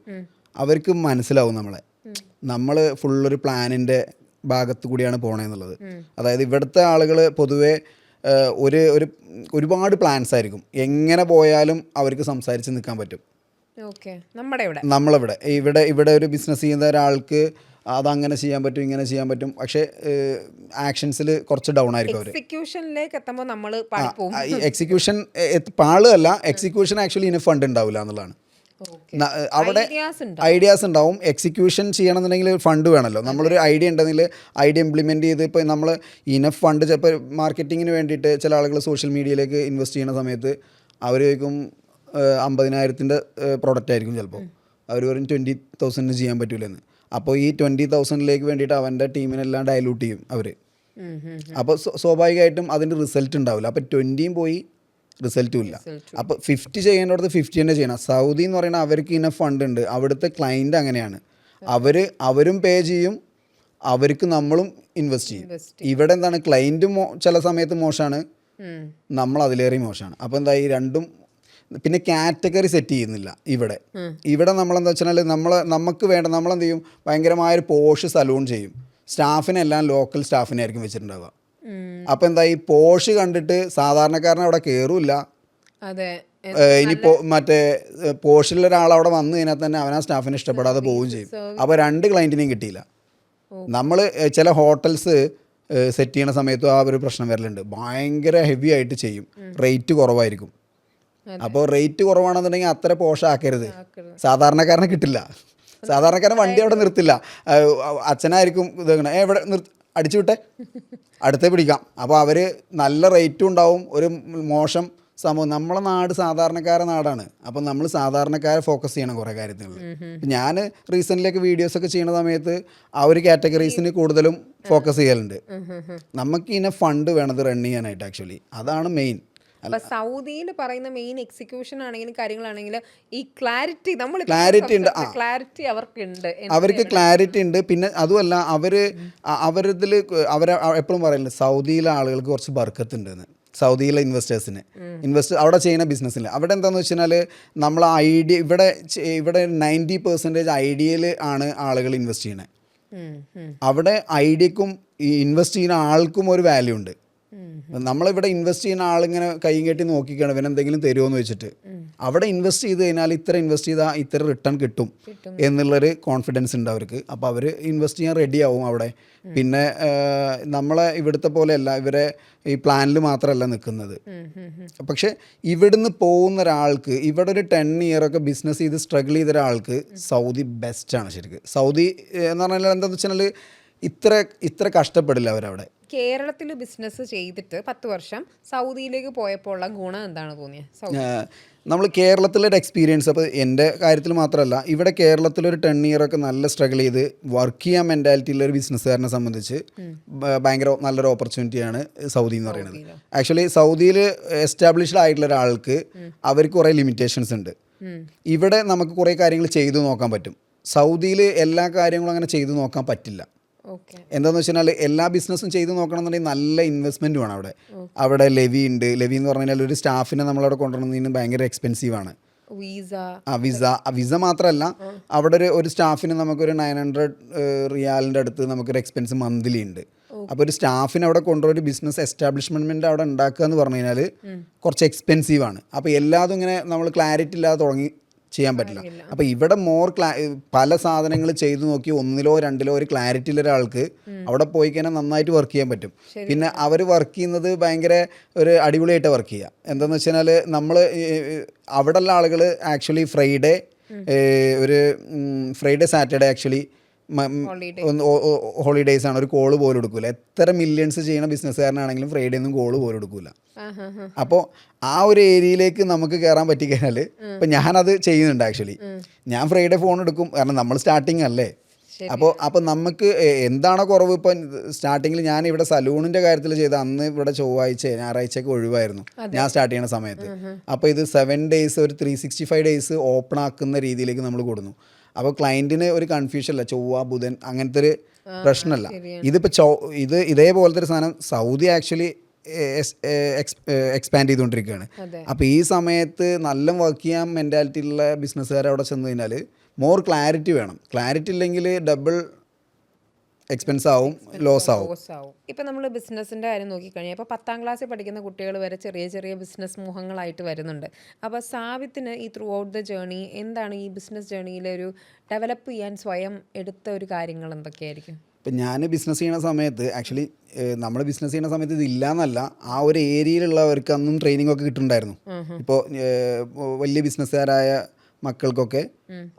അവർക്ക് മനസ്സിലാവും നമ്മൾ ഫുള്ളൊരു പ്ലാനിൻ്റെ ഭാഗത്ത് കൂടിയാണ് പോണേന്നുള്ളത്. അതായത് ഇവിടുത്തെ ആളുകൾ പൊതുവേ ഒരുപാട് പ്ലാൻസ് ആയിരിക്കും. എങ്ങനെ പോയാലും അവർക്ക് സംസാരിച്ച് നിൽക്കാൻ പറ്റും. ഇവിടെ ഒരു ബിസിനസ് ചെയ്യുന്ന ഒരാൾക്ക് അതങ്ങനെ ചെയ്യാൻ പറ്റും, ഇങ്ങനെ ചെയ്യാൻ പറ്റും. പക്ഷേ ആക്ഷൻസിൽ കുറച്ച് ഡൗൺ ആയിരിക്കും അവർ. എക്സിക്യൂഷനിലേക്ക് എത്തുമ്പോൾ നമ്മൾ എക്സിക്യൂഷൻ പാളല്ല, എക്സിക്യൂഷൻ ആക്ച്വലി ഇനി ഫണ്ട് ഉണ്ടാവില്ല എന്നുള്ളതാണ്. അവിടെ ഐഡിയാസ് ഉണ്ടാവും. എക്സിക്യൂഷൻ ചെയ്യണമെന്നുണ്ടെങ്കിൽ ഫണ്ട് വേണമല്ലോ. നമ്മളൊരു ഐഡിയ ഉണ്ടെങ്കിൽ ഐഡിയ ഇംപ്ലിമെൻറ്റ് ചെയ്ത് ഇപ്പോൾ നമ്മൾ ഇനഫ് ഫണ്ട് ചിലപ്പോൾ മാർക്കറ്റിങ്ങിന് വേണ്ടിയിട്ട് ചില ആളുകൾ സോഷ്യൽ മീഡിയയിലേക്ക് ഇൻവെസ്റ്റ് ചെയ്യുന്ന സമയത്ത് അവർ ചോദിക്കും 50,000-ൻ്റെ പ്രോഡക്റ്റ് ആയിരിക്കും ചിലപ്പോൾ. അവർ പറയും 20,000 ചെയ്യാൻ പറ്റില്ലെന്ന്. അപ്പോൾ ഈ 20,000 വേണ്ടിയിട്ട് അവൻ്റെ ടീമിനെല്ലാം ഡയലൂട്ട് ചെയ്യും അവർ. അപ്പോൾ സ്വാഭാവികമായിട്ടും അതിൻ്റെ റിസൾട്ട് ഉണ്ടാവില്ല. അപ്പോൾ 20 പോയി, റിസൾട്ടും ഇല്ല. അപ്പോൾ 50 ചെയ്യേണ്ടടുത്ത് 50 തന്നെ ചെയ്യണം. സൗദി എന്ന് പറയുന്നത് അവർക്ക് ഇനഫ് ഫണ്ട് ഉണ്ട്. അവിടുത്തെ ക്ലൈൻറ്റ് അങ്ങനെയാണ്. അവരും പേ ചെയ്യും, അവർക്ക് നമ്മളും ഇൻവെസ്റ്റ് ചെയ്യും. ഇവിടെ എന്താണ്, ക്ലൈൻറ്റും ചില സമയത്ത് മോശമാണ്, നമ്മൾ അതിലേറെ മോശമാണ്. അപ്പോൾ എന്താ ഈ രണ്ടും. പിന്നെ കാറ്റഗറി സെറ്റ് ചെയ്യുന്നില്ല ഇവിടെ നമ്മളെന്താ വെച്ചാൽ നമുക്ക് വേണ്ട നമ്മളെന്ത് ചെയ്യും, ഭയങ്കരമായൊരു പോഷ് സലൂൺ ചെയ്യും. സ്റ്റാഫിനെല്ലാം ലോക്കൽ സ്റ്റാഫിനെ ആയിരിക്കും വെച്ചിട്ടുണ്ടാവുക. അപ്പം എന്താ ഈ പോഷ് കണ്ടിട്ട് സാധാരണക്കാരൻ അവിടെ കയറില്ല. ഇനിയിപ്പോൾ മറ്റേ പോഷിലൊരാളവിടെ വന്നു കഴിഞ്ഞാൽ തന്നെ അവനാ സ്റ്റാഫിനെ ഇഷ്ടപ്പെടാതെ പോവുകയും ചെയ്യും. അപ്പോൾ 2 ക്ലയൻറ്റിനെയും കിട്ടിയില്ല. നമ്മൾ ചില ഹോട്ടൽസ് സെറ്റ് ചെയ്യണ സമയത്തും ആ ഒരു പ്രശ്നം വരലുണ്ട്. ഭയങ്കര ഹെവി ആയിട്ട് ചെയ്യും, റേറ്റ് കുറവായിരിക്കും. അപ്പോൾ റേറ്റ് കുറവാണെന്നുണ്ടെങ്കിൽ അത്ര പോഷാക്കരുത്, സാധാരണക്കാരനെ കിട്ടില്ല. സാധാരണക്കാരൻ വണ്ടി അവിടെ നിർത്തില്ല, അച്ഛനായിരിക്കും ഇതങ്ങനെ എവിടെ അടിച്ചു വിട്ടെ അടുത്തേ പിടിക്കാം. അപ്പോൾ അവർ നല്ല റേറ്റും ഉണ്ടാവും, ഒരു മോശം സംഭവം. നമ്മളെ നാട് സാധാരണക്കാരുടെ നാടാണ്. അപ്പം നമ്മൾ സാധാരണക്കാരെ ഫോക്കസ് ചെയ്യണം കുറേ കാര്യത്തിൽ. ഞാൻ റീസെൻ്റിലേക്ക് വീഡിയോസൊക്കെ ചെയ്യുന്ന സമയത്ത് ആ ഒരു കാറ്റഗറീസിന് കൂടുതലും ഫോക്കസ് ചെയ്യലുണ്ട്. നമുക്ക് ഇതിനെ ഫണ്ട് വേണത് റൺ ചെയ്യാനായിട്ട്. ആക്ച്വലി അതാണ് മെയിൻ. സൗദിയിൽ പറയുന്ന മെയിൻ എക്സിക്യൂഷൻ ആണെങ്കിലും കാര്യങ്ങളാണെങ്കിലും ഈ ക്ലാരിറ്റി അവർക്ക് ക്ലാരിറ്റി ഉണ്ട്. പിന്നെ അതുമല്ല അവരിതിൽ എപ്പോഴും പറയുന്നത് സൗദിയിലെ ആളുകൾക്ക് കുറച്ച് ബർക്കത്തുണ്ടെന്ന്. സൗദിയിലെ ഇൻവെസ്റ്റേഴ്സിന് അവിടെ ചെയ്യുന്ന ബിസിനസ്സിൽ അവിടെ എന്താണെന്ന് വെച്ച് കഴിഞ്ഞാൽ നമ്മൾ ഐഡിയ ഇവിടെ 90% ഐഡിയയിൽ ആണ് ആളുകൾ ഇൻവെസ്റ്റ് ചെയ്യണത്. അവിടെ ഐഡിയക്കും ഈ ഇൻവെസ്റ്റ് ചെയ്യുന്ന ആൾക്കും ഒരു വാല്യൂ ഉണ്ട്. നമ്മളിവിടെ ഇൻവെസ്റ്റ് ചെയ്യുന്ന ആളിങ്ങനെ കൈ കെട്ടി നോക്കിക്കാണ് ഇവൻ എന്തെങ്കിലും തരുമോ എന്ന് വെച്ചിട്ട്. അവിടെ ഇൻവെസ്റ്റ് ചെയ്ത് കഴിഞ്ഞാൽ ഇത്ര ഇൻവെസ്റ്റ് ചെയ്താൽ ഇത്ര റിട്ടേൺ കിട്ടും എന്നുള്ളൊരു കോൺഫിഡൻസ് ഉണ്ട് അവർക്ക്. അപ്പോൾ അവർ ഇൻവെസ്റ്റ് ചെയ്യാൻ റെഡിയാവും അവിടെ. പിന്നെ നമ്മളെ ഇവിടുത്തെ പോലെയല്ല, ഇവരെ ഈ പ്ലാനിൽ മാത്രമല്ല നിൽക്കുന്നത്. പക്ഷെ ഇവിടുന്ന് പോകുന്ന ഒരാൾക്ക്, ഇവിടെ ഒരു 10 ഇയറൊക്കെ ബിസിനസ് ചെയ്ത് സ്ട്രഗിൾ ചെയ്ത ഒരാൾക്ക് സൗദി ബെസ്റ്റാണ് ശരിക്കും. സൗദി എന്ന് പറഞ്ഞാൽ എന്താണെന്ന് വെച്ചാൽ ഇത്ര കഷ്ടപ്പെടില്ല അവരവിടെ. കേരളത്തിൽ ബിസിനസ് ചെയ്തിട്ട് 10 വർഷം സൗദിയിലേക്ക് പോയപ്പോൾ ഉള്ള ഗുണം എന്താണ് തോന്നിയത്? നമ്മൾ കേരളത്തിലൊരു എക്സ്പീരിയൻസ്, അപ്പോൾ എൻ്റെ കാര്യത്തിൽ മാത്രമല്ല, ഇവിടെ കേരളത്തിലൊരു 10 ഇയറൊക്കെ നല്ല സ്ട്രഗിൾ ചെയ്ത് വർക്ക് ചെയ്യാൻ മെൻറ്റാലിറ്റിയുള്ള ഒരു ബിസിനസ്സുകാരനെ സംബന്ധിച്ച് ഭയങ്കര നല്ലൊരു ഓപ്പർച്യൂണിറ്റിയാണ് സൗദി എന്ന് പറയുന്നത്. ആക്ച്വലി സൗദിയിൽ എസ്റ്റാബ്ലിഷ്ഡ് ആയിട്ടുള്ള ഒരാൾക്ക് അവർക്ക് കുറേ ലിമിറ്റേഷൻസ് ഉണ്ട്. ഇവിടെ നമുക്ക് കുറേ കാര്യങ്ങൾ ചെയ്തു നോക്കാൻ പറ്റും. സൗദിയിൽ എല്ലാ കാര്യങ്ങളും അങ്ങനെ ചെയ്തു നോക്കാൻ പറ്റില്ല. എന്താണെന്ന് വെച്ച് കഴിഞ്ഞാൽ എല്ലാ ബിസിനസ്സും ചെയ്ത് നോക്കണമെന്നുണ്ടെങ്കിൽ നല്ല ഇൻവെസ്റ്റ്മെൻറ്റ് വേണം അവിടെ ലെവി ഉണ്ട്. ലെവി എന്ന് പറഞ്ഞു കഴിഞ്ഞാൽ ഒരു സ്റ്റാഫിനെ നമ്മളവിടെ കൊണ്ടുവരുന്നതിന് ഭയങ്കര എക്സ്പെൻസീവാണ്. വിസ മാത്രമല്ല, അവിടെ ഒരു സ്റ്റാഫിന് നമുക്കൊരു 900 റിയാലിൻ്റെ അടുത്ത് നമുക്കൊരു എക്സ്പെൻസ് മന്ത്ലി ഉണ്ട്. അപ്പോൾ ഒരു സ്റ്റാഫിന് അവിടെ കൊണ്ടുവരും ബിസിനസ് എസ്റ്റാബ്ലിഷ്മെൻറ്റ് അവിടെ ഉണ്ടാക്കുക എന്ന് പറഞ്ഞു കഴിഞ്ഞാൽ കുറച്ച് എക്സ്പെൻസീവാണ്. അപ്പോൾ എല്ലാതും ഇങ്ങനെ നമ്മൾ ക്ലാരിറ്റി ഇല്ലാതെ തുടങ്ങി ചെയ്യാൻ പറ്റില്ല. അപ്പോൾ ഇവിടെ പല സാധനങ്ങൾ ചെയ്തു നോക്കി ഒന്നിലോ രണ്ടിലോ ഒരു ക്ലാരിറ്റി ഉള്ള ഒരാൾക്ക് അവിടെ പോയി കഴിഞ്ഞാൽ നന്നായിട്ട് വർക്ക് ചെയ്യാൻ പറ്റും. പിന്നെ അവർ വർക്ക് ചെയ്യുന്നത് ഭയങ്കര ഒരു അടിപൊളിയായിട്ട് വർക്ക് ചെയ്യുക. എന്താണെന്ന് വെച്ച് കഴിഞ്ഞാൽ നമ്മൾ അവിടെയുള്ള ആളുകൾ ആക്ച്വലി ഒരു ഫ്രൈഡേ സാറ്റർഡേ ആക്ച്വലി ഹോളിഡേയ്സ് ആണ്. ഒരു കോള് പോലും എടുക്കൂല. എത്ര മില്യൺസ് ചെയ്യുന്ന ബിസിനസ്സുകാരനാണെങ്കിലും ഫ്രൈഡേ ഒന്നും കോള് പോലും എടുക്കൂല. അപ്പോൾ ആ ഒരു ഏരിയയിലേക്ക് നമുക്ക് കയറാൻ പറ്റിക്കഴിഞ്ഞാൽ ഇപ്പം ഞാനത് ചെയ്യുന്നുണ്ട്. ആക്ച്വലി ഞാൻ ഫ്രൈഡേ ഫോൺ എടുക്കും, കാരണം നമ്മൾ സ്റ്റാർട്ടിങ് അല്ലേ. അപ്പോൾ നമുക്ക് എന്താണോ കുറവ്, ഇപ്പം സ്റ്റാർട്ടിങ്ങിൽ ഞാൻ ഇവിടെ സലൂണിൻ്റെ കാര്യത്തിൽ ചെയ്ത അന്ന് ഇവിടെ ചൊവ്വാഴ്ച ഞായറാഴ്ചയൊക്കെ ഒഴിവായിരുന്നു ഞാൻ സ്റ്റാർട്ട് ചെയ്യുന്ന സമയത്ത്. അപ്പോൾ ഇത് 7 days ഒരു 365 days ഓപ്പൺ ആക്കുന്ന രീതിയിലേക്ക് നമ്മൾ കൊടുന്നു. അപ്പോൾ ക്ലയൻറ്റിന് ഒരു കൺഫ്യൂഷൻ അല്ല, ചൊവ്വ ബുധൻ അങ്ങനത്തെ ഒരു പ്രശ്നമല്ല. ഇതിപ്പോൾ ഇതേപോലത്തെ ഒരു സാധനം സൗദി ആക്ച്വലി എക്സ്പാൻഡ് ചെയ്തുകൊണ്ടിരിക്കുകയാണ്. അപ്പോൾ ഈ സമയത്ത് നല്ല വർക്ക് ചെയ്യാൻ മെൻറ്റാലിറ്റി ഉള്ള ബിസിനസ്സുകാർ അവിടെ ചെന്ന് കഴിഞ്ഞാൽ മോർ ക്ലാരിറ്റി വേണം. ക്ലാരിറ്റി ഇല്ലെങ്കിൽ ഡബിൾ എക്സ്പെൻസ് ആവും, ലോസ് ആവും. ഇപ്പം നമ്മൾ ബിസിനസ്സിൻ്റെ കാര്യം നോക്കിക്കഴിഞ്ഞാൽ ഇപ്പോൾ 10th ക്ലാസ്സിൽ പഠിക്കുന്ന കുട്ടികൾ വരെ ചെറിയ ചെറിയ ബിസിനസ് മോഹങ്ങളായിട്ട് വരുന്നുണ്ട്. അപ്പോൾ സാബിത്തിന് ഈ ത്രൂ ഔട്ട് ദ ജേർണി എന്താണ് ഈ ബിസിനസ് ജേർണിയിൽ ഒരു ഡെവലപ്പ് ചെയ്യാൻ സ്വയം എടുത്ത ഒരു കാര്യങ്ങൾ എന്തൊക്കെയായിരിക്കും? ഇപ്പം ഞാൻ ബിസിനസ് ചെയ്യുന്ന സമയത്ത് ആക്ച്വലി നമ്മൾ ബിസിനസ് ചെയ്യുന്ന സമയത്ത് ഇതില്ല എന്നല്ല, ആ ഒരു ഏരിയയിലുള്ളവർക്ക് അന്നും ട്രെയിനിങ് ഒക്കെ കിട്ടുന്നുണ്ടായിരുന്നു. ഇപ്പോൾ വലിയ ബിസിനസ്സുകാരായ മക്കൾക്കൊക്കെ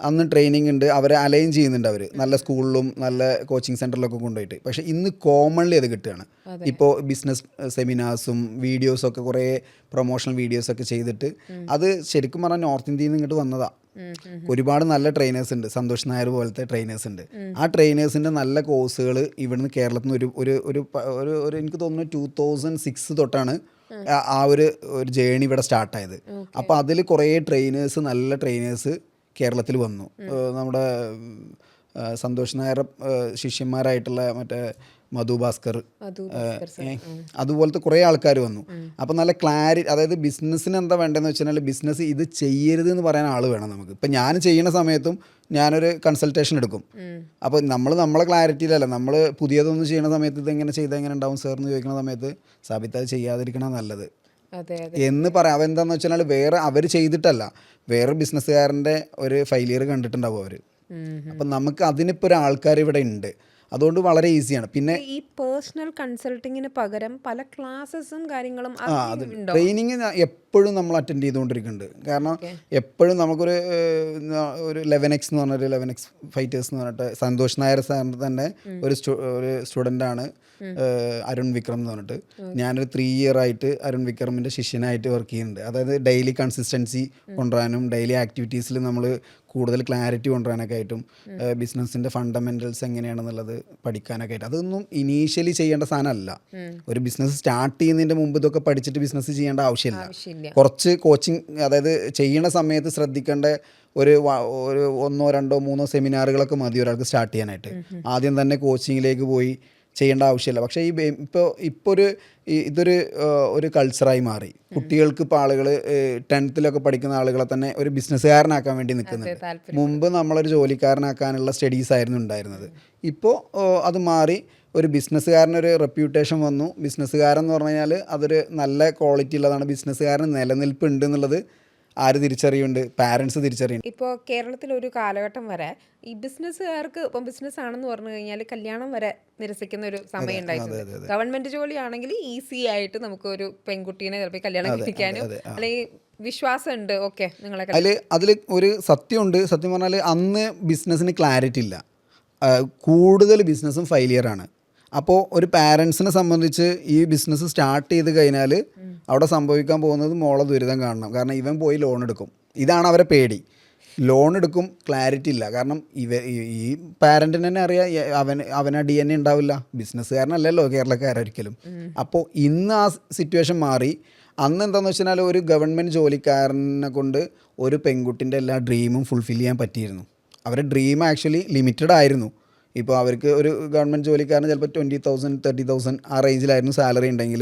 അന്ന് ട്രെയിനിങ് ഉണ്ട്, അവരെ അലൈൻ ചെയ്യുന്നുണ്ട് അവർ നല്ല സ്കൂളിലും നല്ല കോച്ചിങ് സെൻറ്ററിലൊക്കെ കൊണ്ടുപോയിട്ട്. പക്ഷേ ഇന്ന് കോമൺലി അത് കിട്ടുകയാണ്. ഇപ്പോൾ ബിസിനസ് സെമിനാർസും വീഡിയോസൊക്കെ കുറേ പ്രൊമോഷണൽ വീഡിയോസൊക്കെ ചെയ്തിട്ട് അത് ശരിക്കും പറഞ്ഞാൽ നോർത്ത് ഇന്ത്യയിൽ നിന്ന് ഇങ്ങോട്ട് വന്നതാണ്. ഒരുപാട് നല്ല ട്രെയിനേഴ്സ് ഉണ്ട്, സന്തോഷ് നായർ പോലത്തെ ട്രെയിനേഴ്സ് ഉണ്ട്. ആ ട്രെയിനേഴ്സിൻ്റെ നല്ല കോഴ്സുകൾ ഇവിടുന്ന് കേരളത്തിൽ നിന്ന് ഒരു എനിക്ക് തോന്നുന്നു 2006 തൊട്ടാണ് ആ ഒരു ജേണി ഇവിടെ സ്റ്റാർട്ടായത്. അപ്പോൾ അതിൽ കുറേ നല്ല ട്രെയിനേഴ്സ് കേരളത്തിൽ വന്നു. നമ്മുടെ സന്തോഷ് നായർ ശിഷ്യന്മാരായിട്ടുള്ള മറ്റേ മധു ഭാസ്കർ, അതുപോലത്തെ കുറേ ആൾക്കാർ വന്നു. അപ്പോൾ നല്ല അതായത് ബിസിനസ്സിന് എന്താ വേണ്ടതെന്ന് വെച്ചാൽ ബിസിനസ് ഇത് ചെയ്യരുത് എന്ന് പറയാൻ ആൾ വേണം നമുക്ക്. ഇപ്പം ഞാൻ ചെയ്യുന്ന സമയത്തും ഞാനൊരു കൺസൾട്ടേഷൻ എടുക്കും. അപ്പോൾ നമ്മളെ ക്ലാരിറ്റിയിലല്ല, നമ്മൾ പുതിയതൊന്നും ചെയ്യുന്ന സമയത്ത് ഇതെങ്ങനെ ചെയ്താൽ എങ്ങനെ ഉണ്ടാവും സാർ എന്ന് ചോദിക്കുന്ന സമയത്ത് സാബിത്ത് അത് ചെയ്യാതിരിക്കണം നല്ലത് എന്ന് പറയാം. അതെന്താണെന്ന് വെച്ചാൽ വേറെ അവർ ചെയ്തിട്ടല്ല, വേറെ ബിസിനസ്സുകാരൻ്റെ ഒരു ഫെയിലിയർ കണ്ടിട്ടുണ്ടാവും അവർ. അപ്പം നമുക്ക് അതിനിപ്പോൾ ഒരു ആൾക്കാർ ഇവിടെ ഉണ്ട്, അതുകൊണ്ട് വളരെ ഈസിയാണ്. പിന്നെ ഈ പേഴ്സണൽ കൺസൾട്ടിങ്ങിന് പകരം പല ക്ലാസ്സസും കാര്യങ്ങളും ട്രെയിനിങ് എപ്പോഴും നമ്മൾ അറ്റൻഡ് ചെയ്തുകൊണ്ടിരിക്കുന്നുണ്ട്. കാരണം എപ്പോഴും നമുക്കൊരു 11X എന്ന് പറഞ്ഞൊരു 11X ഫൈറ്റേഴ്സ് എന്ന് പറഞ്ഞിട്ട് സന്തോഷ് നായർ സാറിൻ്റെ തന്നെ ഒരു സ്റ്റുഡൻ്റാണ് അരുൺ വിക്രം എന്ന് പറഞ്ഞിട്ട്. ഞാനൊരു 3 year ആയിട്ട് അരുൺ വിക്രമിൻ്റെ ശിഷ്യനായിട്ട് വർക്ക് ചെയ്യുന്നുണ്ട്. അതായത് ഡെയിലി കൺസിസ്റ്റൻസി കൊണ്ടുവരാനും ഡെയിലി ആക്ടിവിറ്റീസിൽ നമ്മൾ കൂടുതൽ ക്ലാരിറ്റി കൊണ്ടുവരാനൊക്കെ ആയിട്ടും ബിസിനസ്സിൻ്റെ ഫണ്ടമെൻ്റൽസ് എങ്ങനെയാണെന്നുള്ളത് പഠിക്കാനൊക്കെ ആയിട്ട്. അതൊന്നും ഇനീഷ്യലി ചെയ്യേണ്ട സാധനമല്ല. ഒരു ബിസിനസ് സ്റ്റാർട്ട് ചെയ്യുന്നതിൻ്റെ മുമ്പ് ഇതൊക്കെ പഠിച്ചിട്ട് ബിസിനസ് ചെയ്യേണ്ട ആവശ്യമില്ല. കുറച്ച് കോച്ചിങ്, അതായത് ചെയ്യണ സമയത്ത് ശ്രദ്ധിക്കേണ്ട ഒരു 1, 2, 3 സെമിനാറുകളൊക്കെ മതി ഒരാൾക്ക് സ്റ്റാർട്ട് ചെയ്യാനായിട്ട്. ആദ്യം തന്നെ കോച്ചിങ്ങിലേക്ക് പോയി ചെയ്യേണ്ട ആവശ്യമില്ല. പക്ഷേ ഇപ്പോൾ ഇതൊരു കൾച്ചറായി മാറി. കുട്ടികൾക്ക് ഇപ്പോൾ ആളുകൾ 10th പഠിക്കുന്ന ആളുകളെ തന്നെ ഒരു ബിസിനസ്സുകാരനാക്കാൻ വേണ്ടി നിൽക്കുന്നുണ്ട്. മുമ്പ് നമ്മളൊരു ജോലിക്കാരനാക്കാനുള്ള സ്റ്റഡീസ് ആയിരുന്നു ഉണ്ടായിരുന്നത്. ഇപ്പോൾ അത് മാറി ഒരു ബിസിനസ്സുകാരനൊരു റെപ്യൂട്ടേഷൻ വന്നു. ബിസിനസ്സുകാരൻ എന്ന് പറഞ്ഞു കഴിഞ്ഞാൽ അതൊരു നല്ല ക്വാളിറ്റി ഉള്ളതാണ്. ബിസിനസ്സുകാരന് നിലനിൽപ്പ് ഉണ്ട് എന്നുള്ളത് ആര് തിരിച്ചറിയുന്നുണ്ട്? പാരൻസ് തിരിച്ചറിയുന്നുണ്ട്. ഇപ്പോൾ കേരളത്തിലൊരു കാലഘട്ടം വരെ ഈ ബിസിനസ്സുകാർക്ക് ഇപ്പം ബിസിനസ് ആണെന്ന് പറഞ്ഞു കഴിഞ്ഞാൽ കല്യാണം വരെ നിരസിക്കുന്ന ഒരു സമയം ഉണ്ടായിട്ടുണ്ട്. ഗവൺമെന്റ് ജോലിയാണെങ്കിൽ ഈസി ആയിട്ട് നമുക്ക് ഒരു പെൺകുട്ടീനെ ചിലപ്പോൾ കല്യാണം കഴിക്കാനും അല്ലെങ്കിൽ വിശ്വാസമുണ്ട്. ഓക്കെ, നിങ്ങളെ അതിൽ ഒരു സത്യമുണ്ട്. സത്യം പറഞ്ഞാൽ അന്ന് ബിസിനസ്സിന് ക്ലാരിറ്റി ഇല്ല, കൂടുതൽ ബിസിനസ്സും ഫെയിലിയറാണ്. അപ്പോൾ ഒരു പാരൻസിനെ സംബന്ധിച്ച് ഈ ബിസിനസ് സ്റ്റാർട്ട് ചെയ്ത് കഴിഞ്ഞാൽ അവിടെ സംഭവിക്കാൻ പോകുന്നത് മോളെ ദുരിതം കാണണം. കാരണം ഇവൻ പോയി ലോൺ എടുക്കും. ഇതാണ് അവരെ പേടി. ലോൺ എടുക്കും, ക്ലാരിറ്റി ഇല്ല. കാരണം ഈ പാരൻറ്റിന് തന്നെ അറിയാം അവന് DNA ഉണ്ടാവില്ല, ബിസിനസ്സുകാരനല്ലല്ലോ കേരളക്കാരൊരിക്കലും. അപ്പോൾ ഇന്ന് ആ സിറ്റുവേഷൻ മാറി. അന്ന് എന്താണെന്ന് വെച്ചാൽ ഒരു ഗവൺമെൻറ് ജോലിക്കാരനെ കൊണ്ട് ഒരു പെൺകുട്ടിൻ്റെ എല്ലാ ഡ്രീമും ഫുൾഫിൽ ചെയ്യാൻ പറ്റിയിരുന്നു. അവരുടെ ഡ്രീം ആക്ച്വലി ലിമിറ്റഡ് ആയിരുന്നു. ഇപ്പോൾ അവർക്ക് ഒരു ഗവൺമെൻറ് ജോലിക്കാരന് ചിലപ്പോൾ 20,000 30,000 ആ റേഞ്ചിലായിരുന്നു സാലറി ഉണ്ടെങ്കിൽ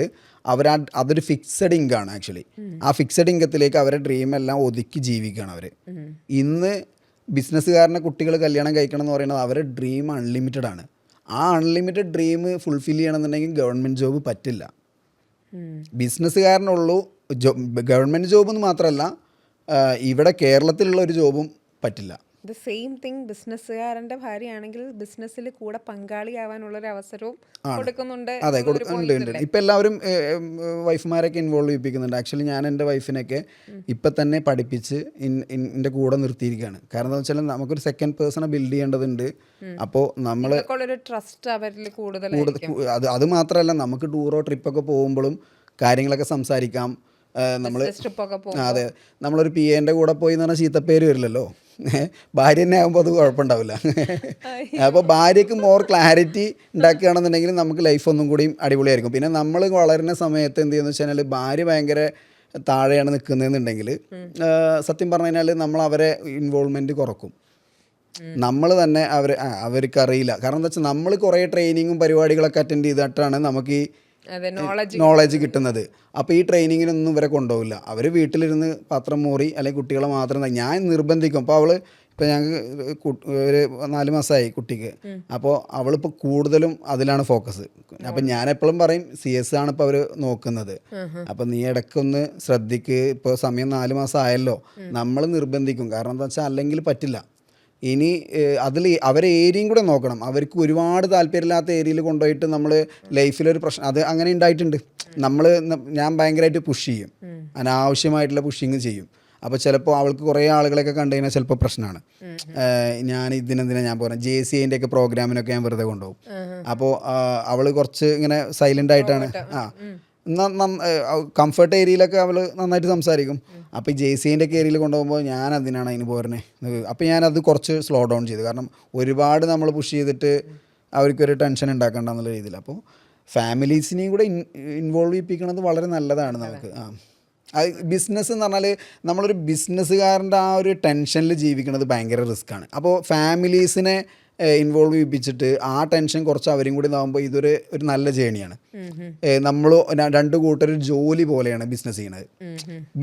അതൊരു ഫിക്സഡ് ഇൻകമാണ് ആക്ച്വലി. ആ ഫിക്സഡ് ഇൻകത്തിലേക്ക് അവരുടെ ഡ്രീം എല്ലാം ഒതുക്കി ജീവിക്കുകയാണ് അവർ. ഇന്ന് ബിസിനസ്സുകാരനെ കുട്ടികൾ കല്യാണം കഴിക്കണം എന്ന് പറയുന്നത് അവരുടെ ഡ്രീം അൺലിമിറ്റഡ് ആണ്. ആ അൺലിമിറ്റഡ് ഡ്രീം ഫുൾഫിൽ ചെയ്യണമെന്നുണ്ടെങ്കിൽ ഗവൺമെൻറ് ജോബ് പറ്റില്ല. ബിസിനസ്സുകാരനുള്ളൂ ഗവൺമെൻറ് ജോബ് എന്ന് മാത്രമല്ല, ഇവിടെ കേരളത്തിലുള്ള ഒരു ജോബും പറ്റില്ല. ദ സെയിം തിങ് ബിസിനസ്സുകാരൻ്റെ ഭാര്യയാണെങ്കിൽ ബിസിനസ്സിൽ കൂടെ പങ്കാളിയാവാനുള്ളൊരു അവസരവും കൊടുക്കുന്നുണ്ട്. അതെ, ഉണ്ട്. ഇപ്പം എല്ലാവരും വൈഫുമാരൊക്കെ ഇൻവോൾവ് ചെയ്യിപ്പിക്കുന്നുണ്ട്. ആക്ച്വലി ഞാൻ എൻ്റെ വൈഫിനൊക്കെ ഇപ്പം തന്നെ പഠിപ്പിച്ച് എൻ്റെ കൂടെ നിർത്തിയിരിക്കുകയാണ്. കാരണം എന്താ വെച്ചാൽ നമുക്കൊരു സെക്കൻഡ് പേഴ്സണെ ബിൽഡ് ചെയ്യേണ്ടതുണ്ട്. അപ്പോൾ നമ്മൾ ഒരു ട്രസ്റ്റ് അവരിൽ കൂടുതൽ അത് മാത്രമല്ല, നമുക്ക് ടൂറോ ട്രിപ്പൊക്കെ പോകുമ്പോഴും കാര്യങ്ങളൊക്കെ സംസാരിക്കാം. നമ്മൾ അതെ, നമ്മളൊരു പി എൻ്റെ കൂടെ പോയി എന്ന് പറഞ്ഞാൽ ചീത്തപ്പേര് വരില്ലല്ലോ. ഭാര്യ തന്നെ ആകുമ്പോൾ അത് കുഴപ്പമുണ്ടാവില്ല. അപ്പോൾ ഭാര്യയ്ക്ക് മോർ ക്ലാരിറ്റി ഉണ്ടാക്കുകയാണെന്നുണ്ടെങ്കിൽ നമുക്ക് ലൈഫ് ഒന്നും കൂടിയും അടിപൊളിയായിരിക്കും. പിന്നെ നമ്മൾ വളരുന്ന സമയത്ത് എന്ത് ചെയ്യുന്നത് വെച്ച് കഴിഞ്ഞാൽ ഭാര്യ ഭയങ്കര താഴെയാണ് നിൽക്കുന്നതെന്നുണ്ടെങ്കിൽ സത്യം പറഞ്ഞു കഴിഞ്ഞാൽ നമ്മൾ അവരെ ഇൻവോൾവ്മെൻറ്റ് കുറക്കും. നമ്മൾ തന്നെ അവർക്കറിയില്ല. കാരണം എന്താ വെച്ചാൽ നമ്മൾ കുറേ ട്രെയിനിങ്ങും പരിപാടികളൊക്കെ അറ്റൻഡ് ചെയ്തിട്ടാണ് നമുക്ക് ഈ നോളജ് കിട്ടുന്നത്. അപ്പോൾ ഈ ട്രെയിനിങ്ങിനൊന്നും ഇവരെ കൊണ്ടുപോകില്ല. അവർ വീട്ടിലിരുന്ന് പാത്രം മോറി അല്ലെങ്കിൽ കുട്ടികളെ മാത്രം ഞാൻ നിർബന്ധിക്കും. അപ്പോൾ ഇപ്പോൾ ഞങ്ങൾക്ക് ഒരു 4 മാസമായി കുട്ടിക്ക്. അപ്പോൾ അവളിപ്പോൾ കൂടുതലും അതിലാണ് ഫോക്കസ്. അപ്പം ഞാൻ എപ്പോഴും പറയും CS ആണ് ഇപ്പോൾ അവർ നോക്കുന്നത്. അപ്പം നീ ഇടയ്ക്കൊന്ന് ശ്രദ്ധിക്ക്, ഇപ്പോൾ സമയം 4 മാസം ആയല്ലോ. നമ്മൾ നിർബന്ധിക്കും. കാരണം എന്താ വെച്ചാൽ അല്ലെങ്കിൽ പറ്റില്ല. ഇനി അതിൽ അവരെ ഏരിയയും കൂടെ നോക്കണം. അവർക്ക് ഒരുപാട് താല്പര്യമില്ലാത്ത ഏരിയയിൽ കൊണ്ടുപോയിട്ട് നമ്മൾ ലൈഫിലൊരു പ്രശ്നം അത് അങ്ങനെ ഉണ്ടായിട്ടുണ്ട്. ഞാൻ ഭയങ്കരമായിട്ട് പുഷ് ചെയ്യും, അനാവശ്യമായിട്ടുള്ള പുഷിങ് ചെയ്യും. അപ്പോൾ ചിലപ്പോൾ അവൾക്ക് കുറേ ആളുകളെയൊക്കെ കണ്ടു കഴിഞ്ഞാൽ ചിലപ്പോൾ പ്രശ്നമാണ്. ഞാൻ ഞാൻ പോരാ JCIൻ്റെ ഒക്കെ പ്രോഗ്രാമിനൊക്കെ ഞാൻ വെറുതെ കൊണ്ടുപോകും. അപ്പോൾ അവൾ കുറച്ച് ഇങ്ങനെ സൈലൻ്റ് ആയിട്ടാണ്. കംഫർട്ട് ഏരിയയിലൊക്കെ അവൾ നന്നായിട്ട് സംസാരിക്കും. അപ്പോൾ ഈ JCIൻ്റെ ഒക്കെ ഏരിയയിൽ കൊണ്ടുപോകുമ്പോൾ ഞാൻ അതിനാണ് അതിന് പോരണേ. അപ്പോൾ ഞാനത് കുറച്ച് സ്ലോ ഡൗൺ ചെയ്തു. കാരണം ഒരുപാട് നമ്മൾ പുഷ് ചെയ്തിട്ട് അവർക്കൊരു ടെൻഷൻ ഉണ്ടാക്കണ്ട എന്നുള്ള രീതിയിൽ. അപ്പോൾ ഫാമിലീസിനെയും കൂടെ ഇൻവോൾവ് ചെയ്യിപ്പിക്കുന്നത് വളരെ നല്ലതാണ് നമുക്ക്. ബിസിനസ് എന്ന് പറഞ്ഞാൽ നമ്മളൊരു ബിസിനസ്സുകാരൻ്റെ ആ ഒരു ടെൻഷനിൽ ജീവിക്കുന്നത് ഭയങ്കര റിസ്ക്കാണ്. അപ്പോൾ ഫാമിലീസിനെ ഇൻവോൾവ് ചെയ്യിപ്പിച്ചിട്ട് ആ ടെൻഷൻ കുറച്ച് അവരും കൂടി ഇതാകുമ്പോൾ ഇതൊരു നല്ല ജേണിയാണ്. നമ്മൾ 2 കൂട്ടർ ജോലി പോലെയാണ് ബിസിനസ് ചെയ്യണത്.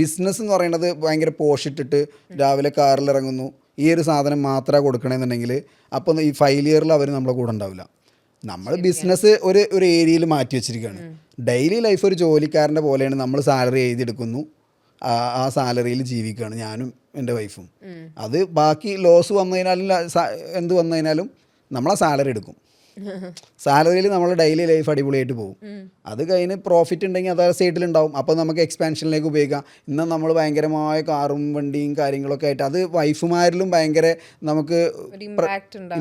ബിസിനസ് എന്ന് പറയുന്നത് ഭയങ്കര പോഷിട്ടിട്ട് രാവിലെ കാറിൽ ഇറങ്ങുന്നു, ഈ ഒരു സാധനം മാത്രമേ കൊടുക്കണമെന്നുണ്ടെങ്കിൽ അപ്പോൾ ഈ ഫെയിലിയറിൽ അവർ നമ്മളെ കൂടെ ഉണ്ടാവില്ല. നമ്മൾ ബിസിനസ് ഒരു ഏരിയയിൽ മാറ്റി വെച്ചിരിക്കുകയാണ്. ഡെയിലി ലൈഫ് ഒരു ജോലിക്കാരൻ്റെ പോലെയാണ്. നമ്മൾ സാലറി എഴുതിയെടുക്കുന്നു, ആ സാലറിയിൽ ജീവിക്കുകയാണ് ഞാനും എൻ്റെ വൈഫും. അത് ബാക്കി ലോസ് വന്നു കഴിഞ്ഞാലും എന്ത് വന്നു കഴിഞ്ഞാലും നമ്മളാ സാലറി എടുക്കും. സാലറിയിൽ നമ്മൾ ഡെയിലി ലൈഫ് അടിപൊളിയായിട്ട് പോകും. അത് കഴിഞ്ഞ് പ്രോഫിറ്റ് ഉണ്ടെങ്കിൽ അത് സൈഡിലുണ്ടാവും. അപ്പോൾ നമുക്ക് എക്സ്പാൻഷനിലേക്ക് ഉപയോഗിക്കാം. ഇന്ന് നമ്മൾ ഭയങ്കരമായ കാറും വണ്ടിയും കാര്യങ്ങളൊക്കെ ആയിട്ട് അത് വൈഫുമാരിലും ഭയങ്കര നമുക്ക്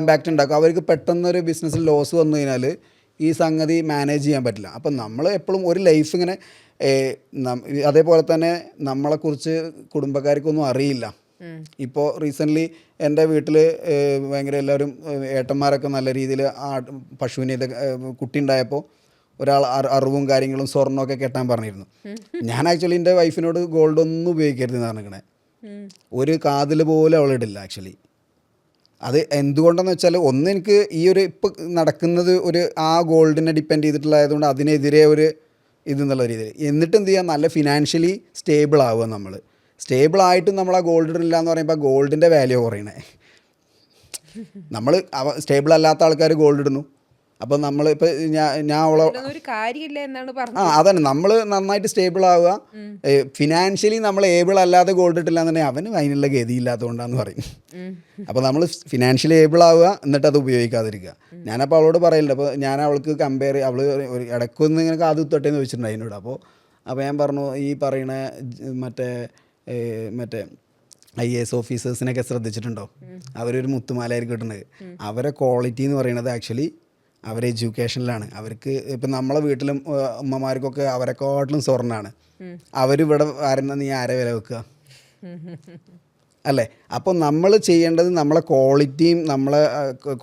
ഇമ്പാക്റ്റ് ഉണ്ടാക്കും. അവർക്ക് പെട്ടെന്നൊരു ബിസിനസ്സിൽ ലോസ് വന്നു കഴിഞ്ഞാൽ ഈ സംഗതി മാനേജ് ചെയ്യാൻ പറ്റില്ല. അപ്പം നമ്മൾ എപ്പോഴും ഒരു ലൈഫ് ഇങ്ങനെ അതേപോലെ തന്നെ നമ്മളെക്കുറിച്ച് കുടുംബക്കാർക്കൊന്നും അറിയില്ല. ഇപ്പോൾ റീസെൻ്റ്ലി എൻ്റെ വീട്ടിൽ ഭയങ്കര എല്ലാവരും ഏട്ടന്മാരൊക്കെ നല്ല രീതിയിൽ പശുവിനെ കുട്ടി ഉണ്ടായപ്പോൾ ഒരാൾ അറിവും കാര്യങ്ങളും സ്വർണ്ണമൊക്കെ കെട്ടാൻ പറഞ്ഞിരുന്നു. ഞാൻ ആക്ച്വലി എൻ്റെ വൈഫിനോട് ഗോൾഡ് ഒന്നും ഉപയോഗിക്കരുതെന്ന് പറഞ്ഞിരിക്കണേ. ഒരു കാതിൽ പോലും അവളിടില്ല ആക്ച്വലി. അത് എന്തുകൊണ്ടെന്ന് വെച്ചാൽ ഒന്ന് എനിക്ക് ഈ ഒരു ഇപ്പോൾ നടക്കുന്നത് ഒരു ആ ഗോൾഡിനെ ഡിപ്പെൻഡ് ചെയ്തിട്ടുള്ളതായതുകൊണ്ട് അതിനെതിരെ ഒരു ഇതെന്നുള്ള രീതിയിൽ. എന്നിട്ട് എന്ത് ചെയ്യുക, നല്ല ഫിനാൻഷ്യലി സ്റ്റേബിൾ ആവുക. നമ്മൾ സ്റ്റേബിളായിട്ടും നമ്മൾ ആ ഗോൾഡ് ഇടില്ല എന്ന് പറയുമ്പോൾ ഗോൾഡിൻ്റെ വാല്യൂ കുറയണേ. നമ്മൾ സ്റ്റേബിൾ അല്ലാത്ത ആൾക്കാർ ഗോൾഡ് ഇടുന്നു. അപ്പോൾ നമ്മൾ ഇപ്പോൾ ഞാൻ അവളെ അതാണ് നമ്മൾ നന്നായിട്ട് സ്റ്റേബിൾ ആവുക. ഫിനാൻഷ്യലി നമ്മൾ ഏബിൾ അല്ലാതെ ഗോൾഡ് ഇട്ടില്ല എന്നുണ്ടെങ്കിൽ അവന് അതിനുള്ള ഗതിയില്ലാത്തതുകൊണ്ടാന്ന് പറയും. അപ്പോൾ നമ്മൾ ഫിനാൻഷ്യലി ഏബിൾ ആവുക, എന്നിട്ട് അത് ഉപയോഗിക്കാതിരിക്കുക. ഞാനപ്പോൾ അവളോട് പറയില്ല. അപ്പോൾ ഞാൻ അവൾക്ക് കമ്പയർ അവൾ ഒരു ഇടയ്ക്കൊന്ന് ഇങ്ങനെ കാത് തൊട്ടേന്ന് ചോദിച്ചിട്ടുണ്ട് അതിനോട്. അപ്പോൾ ഞാൻ പറഞ്ഞു, ഈ പറയണ മറ്റേ IAS ഓഫീസേഴ്സിനൊക്കെ ശ്രദ്ധിച്ചിട്ടുണ്ടോ? അവരൊരു മുത്തുമാലായിരിക്കും കിട്ടുന്നത്. അവരെ ക്വാളിറ്റി എന്ന് പറയുന്നത് ആക്ച്വലി അവർ എഡ്യൂക്കേഷനിലാണ്. അവർക്ക് ഇപ്പം നമ്മളെ വീട്ടിലും ഉമ്മമാർക്കൊക്കെ അവരെക്കാട്ടിലും സ്വർണ്ണമാണ്. അവരിവിടെ ആരെന്നാ നീ ആരെ വില വെക്കുക അല്ലേ? അപ്പോൾ നമ്മൾ ചെയ്യേണ്ടത് നമ്മളെ ക്വാളിറ്റിയും നമ്മളെ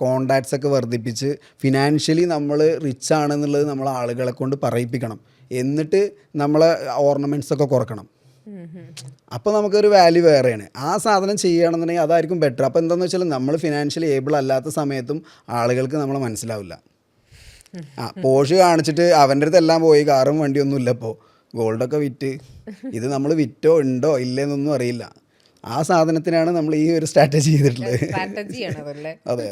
കോണ്ടാക്ട്സൊക്കെ വർദ്ധിപ്പിച്ച് ഫിനാൻഷ്യലി നമ്മൾ റിച്ച് ആണെന്നുള്ളത് നമ്മളെ ആളുകളെ കൊണ്ട് പറയിപ്പിക്കണം. എന്നിട്ട് നമ്മളെ ഓർണമെൻറ്റ്സൊക്കെ കുറക്കണം. അപ്പോൾ നമുക്കൊരു വാല്യൂ വേറെയാണ്. ആ സാധനം ചെയ്യുകയാണെന്നുണ്ടെങ്കിൽ അതായിരിക്കും ബെറ്റർ. അപ്പോൾ എന്താണെന്ന് വെച്ചാൽ നമ്മൾ ഫിനാൻഷ്യലി ഏബിൾ അല്ലാത്ത സമയത്തും ആളുകൾക്ക് നമ്മളെ മനസ്സിലാവില്ല. പോഷ് കാണിച്ചിട്ട് അവൻ്റെ അടുത്ത് എല്ലാം പോയി, കാറും വണ്ടിയൊന്നും ഇല്ല. ഇപ്പോൾ ഗോൾഡൊക്കെ വിറ്റ് ഇത് നമ്മൾ വിറ്റോ ഉണ്ടോ ഇല്ലേന്നൊന്നും അറിയില്ല. ആ സാധനത്തിനാണ് നമ്മൾ ഈ ഒരു സ്ട്രാറ്റജി ചെയ്തിട്ടുള്ളത്. സ്ട്രാറ്റജിയാണ് അതല്ലേ? അതെ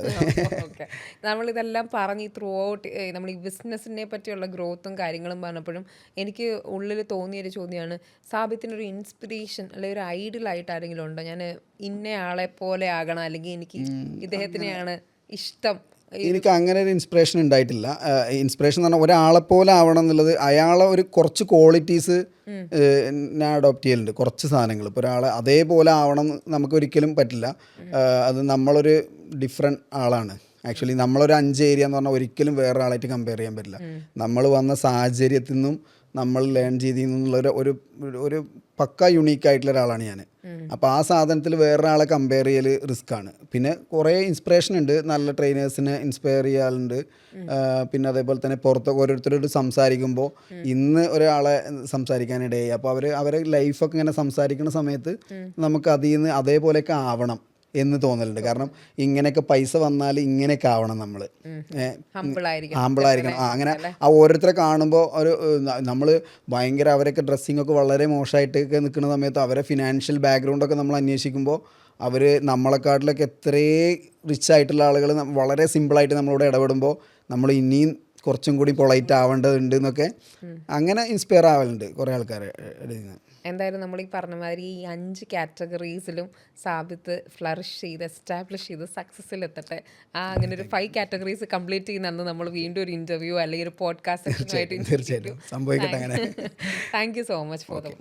ഓക്കെ. നമ്മളിതെല്ലാം പറഞ്ഞ് ത്രൂ ഔട്ട് നമ്മൾ ഈ ബിസിനസ്സിനെ പറ്റിയുള്ള ഗ്രോത്തും കാര്യങ്ങളും പറഞ്ഞപ്പോഴും എനിക്ക് ഉള്ളിൽ തോന്നിയൊരു ചോദ്യമാണ്, സാബിത്തിനൊരു ഇൻസ്പിറേഷൻ അല്ലെങ്കിൽ ഒരു ഐഡിയൽ ആയിട്ട് ആരെങ്കിലും ഉണ്ടോ? ഞാൻ ഇന്ന ആളെ പോലെ ആകണം, അല്ലെങ്കിൽ എനിക്ക് ഇദ്ദേഹത്തിനെയാണ് ഇഷ്ടം? എനിക്ക് അങ്ങനെ ഒരു ഇൻസ്പിറേഷൻ ഉണ്ടായിട്ടില്ല. ഇൻസ്പിറേഷൻ എന്ന് പറഞ്ഞാൽ ഒരാളെപ്പോലെ ആവണം എന്നുള്ളത്, അയാളെ ഒരു കുറച്ച് ക്വാളിറ്റീസ് ഞാൻ അഡോപ്റ്റ് ചെയ്യലുണ്ട്. കുറച്ച് സാധനങ്ങൾ ഇപ്പോൾ ഒരാളെ അതേപോലെ ആവണം എന്ന് നമുക്ക് ഒരിക്കലും പറ്റില്ല. അത് നമ്മളൊരു ഡിഫറെൻറ്റ് ആളാണ്. ആക്ച്വലി നമ്മളൊരു 5 ഏരിയ എന്ന് പറഞ്ഞാൽ ഒരിക്കലും വേറെ ആളായിട്ട് കമ്പയർ ചെയ്യാൻ പറ്റില്ല. നമ്മൾ വന്ന സാഹചര്യത്തിൽ നിന്നും നമ്മൾ ലേൺ ചെയ്തിന്നുള്ള ഒരു പക്ക യുണീക്ക് ആയിട്ടുള്ള ഒരാളാണ് ഞാൻ. അപ്പോൾ ആ സാധനത്തിൽ വേറൊരാളെ കമ്പയർ ചെയ്യൽ റിസ്ക് ആണ്. പിന്നെ കുറേ ഇൻസ്പിറേഷൻ ഉണ്ട്, നല്ല ട്രെയിനേഴ്സിനെ ഇൻസ്പയർ ചെയ്യാറുണ്ട്. പിന്നെ അതേപോലെ തന്നെ പുറത്തൊക്കെ ഓരോരുത്തരോട് സംസാരിക്കുമ്പോൾ ഇന്ന് ഒരാളെ സംസാരിക്കാനിടയായി, അപ്പോൾ അവരെ ലൈഫൊക്കെ ഇങ്ങനെ സംസാരിക്കുന്ന സമയത്ത് നമുക്ക് അതിൽ നിന്ന് അതേപോലെയൊക്കെ ആവണം എന്ന് തോന്നലുണ്ട്. കാരണം ഇങ്ങനെയൊക്കെ പൈസ വന്നാൽ ഇങ്ങനെയൊക്കെ ആവണം നമ്മൾ, ഹാമ്പിളായിരിക്കണം. അങ്ങനെ ആ ഓരോരുത്തരെ കാണുമ്പോൾ നമ്മൾ ഭയങ്കര അവരൊക്കെ ഡ്രസ്സിങ്ങൊക്കെ വളരെ മോശമായിട്ടൊക്കെ നിൽക്കുന്ന സമയത്ത് അവരെ ഫിനാൻഷ്യൽ ബാക്ക്ഗ്രൗണ്ടൊക്കെ നമ്മൾ അന്വേഷിക്കുമ്പോൾ അവർ നമ്മളെക്കാട്ടിലൊക്കെ എത്രയേ റിച്ച് ആയിട്ടുള്ള ആളുകൾ വളരെ സിമ്പിളായിട്ട് നമ്മളോട് ഇടപെടുമ്പോൾ നമ്മൾ ഇനിയും കുറച്ചും കൂടി പൊളൈറ്റ് ആവേണ്ടതുണ്ട് എന്നൊക്കെ അങ്ങനെ ഇൻസ്പയർ ആവലുണ്ട് കുറേ ആൾക്കാരെ. എന്തായാലും നമ്മൾ ഈ പറഞ്ഞ മാതിരി ഈ 5 കാറ്റഗറീസിലും സാബിത്ത് ഫ്ലറിഷ് ചെയ്ത് എസ്റ്റാബ്ലിഷ് ചെയ്ത് സക്സസ്സിലെത്തട്ടെ. അങ്ങനെ ഒരു 5 കാറ്റഗറീസ് കംപ്ലീറ്റ് ചെയ്യുന്ന അന്ന് നമ്മൾ വീണ്ടും ഒരു ഇന്റർവ്യൂ അല്ലെങ്കിൽ ഒരു പോഡ്കാസ്റ്റ് തീർച്ചയായിട്ടും സംഭവിക്കട്ടെ അങ്ങനെ. Thank you so much for the